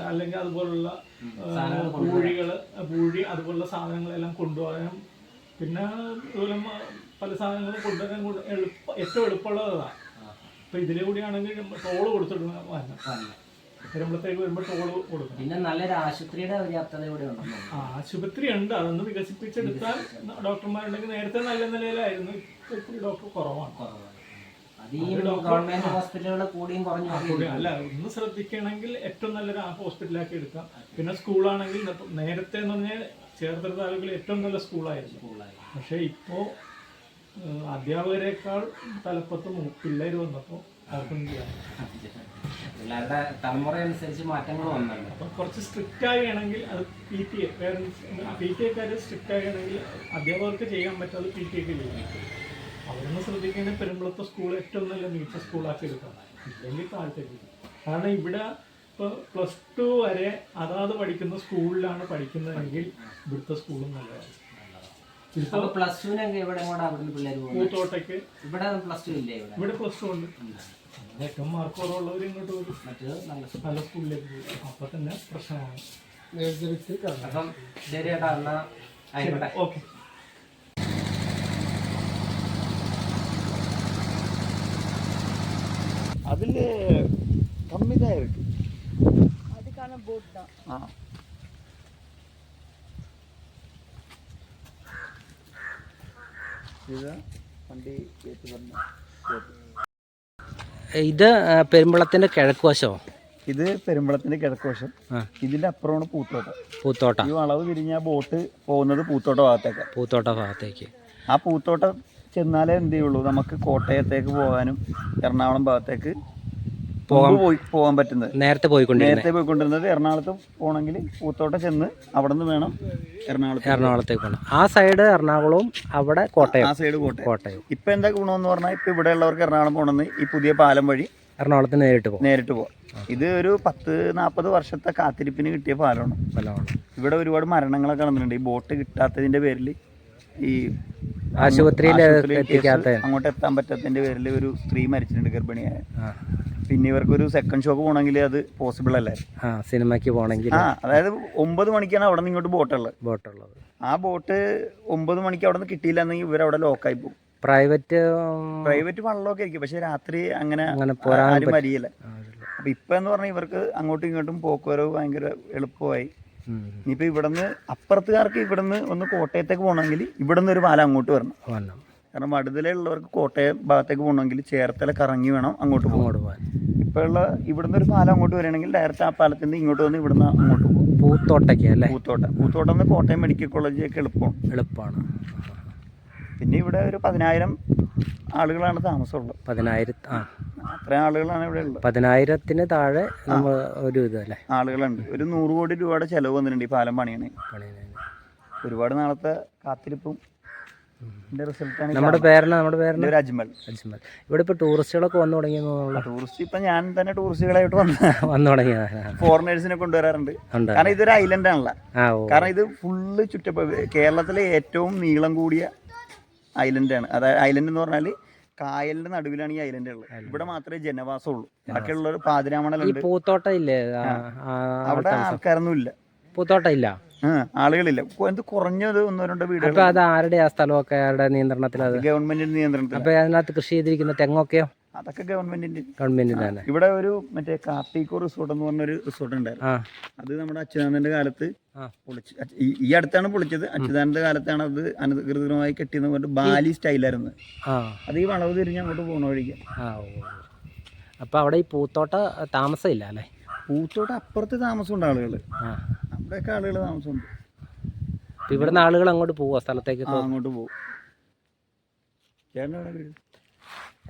അല്ലെങ്കിൽ അതുപോലുള്ള പൂഴി അതുപോലുള്ള സാധനങ്ങളെല്ലാം കൊണ്ടുപോകാനും പിന്നെ അതുപോലെ പല സാധനങ്ങളും കൊണ്ടുവരാൻ ഏറ്റവും എളുപ്പമുള്ളതാണ്. അപ്പൊ ഇതിലെ കൂടിയാണെങ്കിൽ ടോള് കൊടുത്തിട്ട് പെരുമ്പളത്തേക്ക് വരുമ്പോൾ ടോള് കൊടുക്കും. പിന്നെ നല്ലൊരു ആശുപത്രിയുടെ പര്യാപ്തത ഇവിടെ ഉണ്ട്. ആശുപത്രി ഉണ്ട്. അതൊന്ന് വികസിപ്പിച്ചെടുത്താൽ ഡോക്ടർമാരുണ്ടെങ്കിൽ നേരത്തെ നല്ല നിലയിലായിരുന്നു. ഇപ്പോൾ ഡോക്ടർ കുറവാണ്. ഗവൺമെന്റ് ഹോസ്പിറ്റലുകൾ കൂടിയും കുറഞ്ഞു അല്ല, ഒന്ന് ശ്രദ്ധിക്കണമെങ്കിൽ ഏറ്റവും നല്ലൊരു ഹോസ്പിറ്റലാക്കി എടുക്കാം. പിന്നെ സ്കൂളാണെങ്കിൽ നേരത്തെ എന്ന് പറഞ്ഞാൽ ചേർത്തല താലൂക്കിൽ ഏറ്റവും നല്ല സ്കൂളായിരുന്നു. പക്ഷെ ഇപ്പോ അധ്യാപകരെക്കാൾ തലപ്പത്ത് പിള്ളേർ വന്നപ്പോൾ അവർക്കൊന്നും ചെയ്യാൻ പിള്ളേരുടെ തലമുറ അനുസരിച്ച് മാറ്റങ്ങൾ വന്നല്ലോ. അപ്പം കുറച്ച് സ്ട്രിക്റ്റ് ആവുകയാണെങ്കിൽ അത് PTA PTA സ്ട്രിക്റ്റ് ആവുകയാണെങ്കിൽ അധ്യാപകർക്ക് ചെയ്യാൻ പറ്റാതെ PTA ചെയ്യാൻ. അവരൊന്ന് ശ്രദ്ധിക്കേണ്ട പെരുമ്പളത്തെ സ്കൂൾ ഏറ്റവും നല്ല മികച്ച സ്കൂളാക്കി എടുക്കണം. ഇല്ലെങ്കിൽ താഴ്ത്തേക്ക്. കാരണം ഇവിടെ ഇപ്പോൾ +2 വരെ അതാത് പഠിക്കുന്ന സ്കൂളിലാണ് പഠിക്കുന്നതെങ്കിൽ ഇവിടുത്തെ സ്കൂളും നല്ലതാണ്. പൂത്തോട്ടയ്ക്ക് ഇവിടെ +2 ഇല്ലേ? ഇവിടെ +2 ഉണ്ട്. ഏറ്റവും മാർക്ക് കുറവുള്ളവർ ഇങ്ങോട്ട് വരും. നല്ല സ്കൂളിലേക്ക് പോകും. അപ്പൊ തന്നെ പ്രശ്നമാണ്. ഓക്കെ. அதுல கம்மி தான் இருக்கு. அதுக்கான போட் தான். இதுதான் வண்டி ஏற்றி வரணும். ഇത് പെരുമ്പളത്തിന്റെ കിഴക്ക് വശമോ? ഇത് പെരുമ്പളത്തിന്റെ കിഴക്കുവശം. ഇതിന്റെ അപ്പുറമാണ് പൂത്തോട്ട. ഈ വളവ് തിരിഞ്ഞ ബോട്ട് പോകുന്നത് പൂത്തോട്ട ഭാഗത്തേക്ക്. ആ പൂത്തോട്ട ചെന്നാലേ എന്ത് ചെയ്യുള്ളൂ, നമുക്ക് കോട്ടയത്തേക്ക് പോകാനും എറണാകുളം ഭാഗത്തേക്ക് പോകാൻ പറ്റുന്നത്. നേരത്തെ പോയിക്കൊണ്ടിരുന്നത് എറണാകുളത്ത് പോകണമെങ്കിൽ പൂത്തോട്ട ചെന്ന് അവിടെ നിന്ന് വേണം എറണാകുളത്തേക്ക് പോകണം. ആ സൈഡ് എറണാകുളവും അവിടെ കോട്ടയം. ആ സൈഡ് കോട്ടയം. ഇപ്പൊ എന്താ ഗുണമെന്ന് പറഞ്ഞാൽ ഇപ്പൊ ഇവിടെ ഉള്ളവർക്ക് എറണാകുളം പോകണമെന്ന് ഈ പുതിയ പാലം വഴി എറണാകുളത്ത് നേരിട്ട് പോകാം. ഇത് ഒരു 10-40 വർഷത്തെ കാത്തിരിപ്പിന് കിട്ടിയ പാലമാണ്. ഇവിടെ ഒരുപാട് മരണങ്ങളൊക്കെ നടന്നിട്ടുണ്ട്. ഈ ബോട്ട് കിട്ടാത്തതിന്റെ പേരിൽ, ഈ ആശുപത്രിയിൽ അങ്ങോട്ട് എത്താൻ പറ്റാത്തതിന്റെ പേരിൽ ഒരു സ്ത്രീ മരിച്ചിട്ടുണ്ട്, ഗർഭിണിയായ. പിന്നെ ഇവർക്കൊരു സെക്കൻഡ് ഷോക്ക് പോകണമെങ്കിൽ അത് പോസിബിൾ അല്ലേ, സിനിമയ്ക്ക് പോകണമെങ്കിൽ. അതായത് 9 മണിക്കാണ് അവിടെ നിന്ന് ഇങ്ങോട്ട് ബോട്ടുള്ളത്. ആ ബോട്ട് 9 മണിക്ക് അവിടെ നിന്ന് കിട്ടിയില്ല എന്നെങ്കിൽ ഇവരവിടെ ലോക്കായി പോകും. പ്രൈവറ്റ് വള്ളമൊക്കെ ആയിരിക്കും, പക്ഷെ രാത്രി അങ്ങനെ ആരും വരികയില്ല. അപ്പൊ ഇപ്പൊ എന്ന് പറഞ്ഞാൽ ഇവർക്ക് അങ്ങോട്ടും ഇങ്ങോട്ടും പോക്കുവരവ് ഭയങ്കര എളുപ്പമായി. ഇനിയിപ്പോ ഇവിടുന്ന് അപ്പുറത്തുകാർക്ക് ഇവിടുന്ന് ഒന്ന് കോട്ടയത്തേക്ക് പോകണമെങ്കിൽ ഇവിടുന്ന് ഒരു പാലം അങ്ങോട്ട് വരണം. കാരണം വടുതലുള്ളവർക്ക് കോട്ടയം ഭാഗത്തേക്ക് പോകണമെങ്കിൽ ചേർത്തല കറങ്ങി വേണം അങ്ങോട്ട് പോകാൻ. ഇപ്പൊ ഉള്ള ഇവിടുന്ന് ഒരു പാലം അങ്ങോട്ട് വരികയാണെങ്കിൽ ഡയറക്റ്റ് ആ പാലത്തിന് ഇങ്ങോട്ട് വന്ന് ഇവിടുന്ന് അങ്ങോട്ട് പോകും. പൂത്തോട്ടം നിന്ന് കോട്ടയം മെഡിക്കൽ കോളേജൊക്കെ എളുപ്പമാണ്. പിന്നെ ഇവിടെ ഒരു 10,000 ആളുകളാണ് താമസമുള്ളത്. 10,000 അത്രയും ആളുകളാണ് ഇവിടെ ഉള്ളത്. 10,000-ന് താഴെ ഒരു ഇതല്ലേ ആളുകളുണ്ട്. ഒരു 100 കോടി രൂപയുടെ ചെലവ് വന്നിട്ടുണ്ട് ഈ പാലം പണിയണേ. ഒരുപാട് നാളത്തെ കാത്തിരിപ്പും റിസൾട്ടാണ്. നമ്മുടെ പേര് അജ്മൽ. ഇവിടെ ഇപ്പൊ ടൂറിസ്റ്റുകളൊക്കെ വന്നു തുടങ്ങി. ടൂറിസ്റ്റ് ഇപ്പൊ ഞാൻ തന്നെ ടൂറിസ്റ്റുകളായിട്ട് വന്നു തുടങ്ങിയത്. ഫോറിനേഴ്സിനെ കൊണ്ടുവരാറുണ്ട്. കാരണം ഇതൊരു ഐലൻഡ് ആണല്ലോ. കാരണം ഇത് ഫുള്ള് കേരളത്തിലെ ഏറ്റവും നീളം കൂടിയ ഐലൻഡാണ്. അതായത് ഐലൻഡ് എന്ന് പറഞ്ഞാൽ കായലിന്റെ നടുവിലാണ് ഈ ഐലൻഡ് ഉള്ളത്. ഇവിടെ മാത്രമേ ജനവാസം ഉള്ളൂ. ബാക്കിയുള്ളവർ പാതിരാമണലുണ്ട്. പൂത്തോട്ടം ഇല്ലേ, അവിടെ ആൾക്കാരൊന്നും ഇല്ല. പൂത്തോട്ടം ഇല്ല, ആളുകളില്ല. എന്ത് കുറഞ്ഞത് 1-2 വീടുകൾ. അത് ആരുടെ ആ സ്ഥലമൊക്കെ ആരുടെ നിയന്ത്രണത്തിലാണ്? ഗവൺമെന്റിന്റെ നിയന്ത്രണത്തിൽ. അപ്പൊ അതിനകത്ത് കൃഷി ചെയ്തിരിക്കുന്ന തെങ്ങൊക്കെയോ? അതൊക്കെ ഗവൺമെന്റിന്റെ തന്നെ. ഇവിടെ ഒരു മറ്റേ കാർത്തികോ റിസോർട്ട് എന്ന് പറഞ്ഞൊരു റിസോർട്ട് ഉണ്ടായിരുന്നു. അത് നമ്മുടെ അച്യുതാനന്ദന്റെ കാലത്ത് പൊളിച്ച്, ഈ അടുത്താണ് പൊളിച്ചത്. അച്യുതാനന്ദന്റെ കാലത്താണ് അത് അനധികൃതമായി കെട്ടിയെന്ന് പറഞ്ഞിട്ട് ബാലി സ്റ്റൈലായിരുന്നു. അത് ഈ വളവ് തിരിഞ്ഞ് അങ്ങോട്ട് പോകണ വഴിക്ക്. അപ്പൊ അവിടെ ഈ പൂത്തോട്ട താമസമില്ല അല്ലേ? പൂത്തോട്ട അപ്പുറത്ത് താമസമുണ്ട് ആളുകൾ. അവിടെയൊക്കെ ആളുകൾ താമസമുണ്ട്. ഇവിടുന്ന് ആളുകൾ അങ്ങോട്ട് പോവുക സ്ഥലത്തേക്ക്? അങ്ങോട്ട് പോകും. ചേട്ടൻ്റെ വീട്?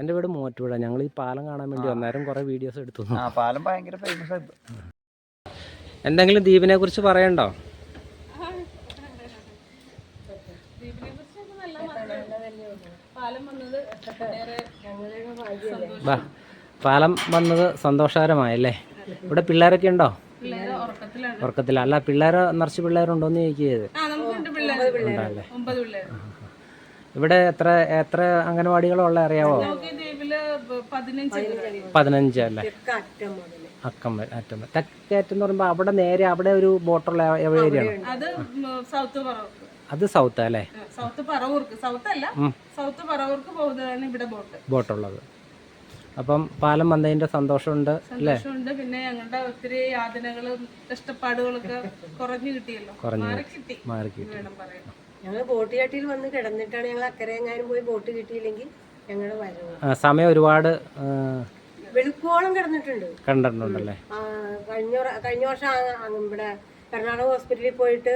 എൻ്റെ വീട് മൂവാറ്റുപുഴ. ഞങ്ങൾ ഈ പാലം കാണാൻ വേണ്ടി വന്നേരം കുറേ വീഡിയോസ് എടുത്തു. പാലം ഭയങ്കര ഫേമസ് ആയി. എന്തെങ്കിലും ദ്വീപിനെ കുറിച്ച് പറയണ്ടോ? പാലം വന്നത് സന്തോഷകരമായല്ലേ? ഇവിടെ പിള്ളേരൊക്കെ ഉണ്ടോ? ഉറക്കത്തില്ല. അല്ല, നിറച്ച് പിള്ളേരുണ്ടോന്ന് ചോദിക്കുന്നത്. ഉണ്ടല്ലേ? ഇവിടെ എത്ര അംഗനവാടികളുള്ള അറിയാവോ? 15 അല്ലേ? അറ്റം തെക്കേറ്റം എന്ന് പറയുമ്പോ അവിടെ നേരെ അവിടെ ഒരു ബോട്ടുള്ള ഏരിയയാണ്. അത് സൗത്ത് അല്ലേ? ബോട്ടുള്ളത്. അപ്പം പാലം വന്നതിന്റെ സന്തോഷമുണ്ട് അല്ലേ? പിന്നെ ഞങ്ങളുടെ ഒത്തിരി യാതനകളും കഷ്ടപ്പാടുകളൊക്കെ കുറഞ്ഞു കിട്ടിയല്ലോ. മാറി കിട്ടി. ഞങ്ങൾ ബോട്ട് ചാട്ടിയിൽ വന്ന് കിടന്നിട്ടാണ് ഞങ്ങൾ അക്കരെ എങ്ങാനും പോയി ബോട്ട് കിട്ടിയില്ലെങ്കിൽ ഞങ്ങളുടെ വരവ്. സമയം ഒരുപാട് വെളുക്കോളം കണ്ടിട്ടുണ്ടല്ലേ? കഴിഞ്ഞ വർഷം ഇവിടെ കർണാടക ഹോസ്പിറ്റലിൽ പോയിട്ട്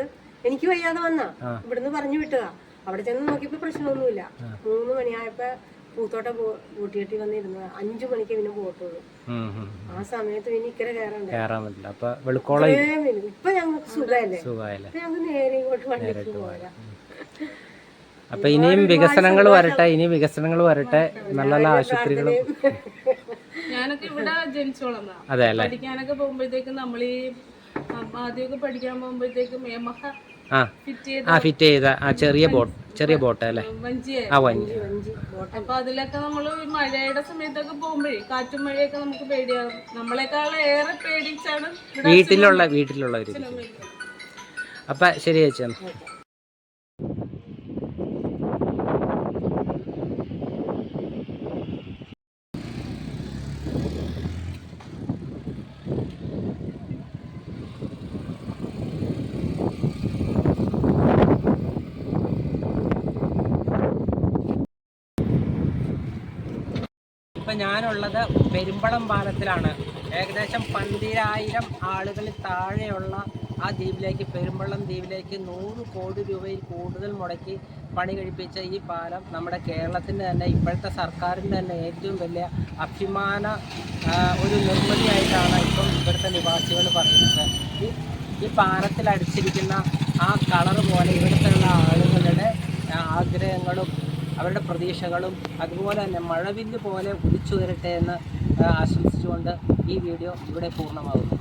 എനിക്ക് വയ്യാതെ വന്നാ ഇവിടുന്ന് പറഞ്ഞു വിട്ടതാ. അവിടെ ചെന്ന് നോക്കിയപ്പോ പ്രശ്നമൊന്നുമില്ല. 3 മണിയായപ്പോ പൂത്തോട്ട ബോട്ടിയെട്ടി വന്നിരുന്നത്. 5 മണിക്ക് പിന്നെ ബോട്ടുള്ളൂ. ആ സമയത്ത് പിന്നെ ഇക്കരെ കയറാൻ പറ്റില്ല. ഇപ്പൊ ഞങ്ങൾക്ക് സുഖമല്ലേ? ഞങ്ങൾക്ക് നേരെ ഇങ്ങോട്ട് വണ്ടിക്ക് പോരാ. അപ്പൊ ഇനിയും വികസനങ്ങൾ വരട്ടെ. നല്ല നല്ല ആശുപത്രികളും. ഞാനൊക്കെ ഇവിടെ ജനിച്ചോളന്നാ. പഠിക്കാനൊക്കെ പോകുമ്പോഴത്തേക്കും നമ്മളീ ആദ്യമൊക്കെ പഠിക്കാൻ പോകുമ്പോഴത്തേക്കും ഫിറ്റ് ചെയ്ത ചെറിയ ബോട്ട് അല്ലേ? വഞ്ചി. അപ്പൊ അതിലൊക്കെ നമ്മള് മഴയുടെ സമയത്തൊക്കെ പോകുമ്പോഴേ കാറ്റും മഴയൊക്കെ നമുക്ക് പേടിയാകും. നമ്മളെക്കാളും ഏറെ പേടിച്ചാണ് വീട്ടിലുള്ളവര്. അപ്പൊ ശരി ചേച്ചി. ഇപ്പം ഞാനുള്ളത് പെരുമ്പളം പാലത്തിലാണ്. ഏകദേശം 12,000 ആളുകളിൽ താഴെയുള്ള ആ ദ്വീപിലേക്ക്, പെരുമ്പളം ദ്വീപിലേക്ക് 100 കോടി രൂപയിൽ കൂടുതൽ മുടക്കി പണി കഴിപ്പിച്ച ഈ പാലം നമ്മുടെ കേരളത്തിൻ്റെ തന്നെ, ഇപ്പോഴത്തെ സർക്കാരിൻ്റെ തന്നെ ഏറ്റവും വലിയ അഭിമാന ഒരു നിർമ്മിതിയായിട്ടാണ് ഇപ്പം ഇവിടുത്തെ നിവാസികൾ പറയുന്നത്. ഈ പാലത്തിൽ അടിച്ചിരിക്കുന്ന ആ കളർ പോലെ ഇവിടുത്തെ ആളുകളുടെ ആഗ്രഹങ്ങളും അവരുടെ പ്രതീക്ഷകളും അതുപോലെ തന്നെ മഴവില്ല് പോലെ ഉദിച്ചു വരട്ടെ എന്ന് ആശംസിച്ചുകൊണ്ട് ഈ വീഡിയോ ഇവിടെ പൂർണ്ണമാകുന്നു.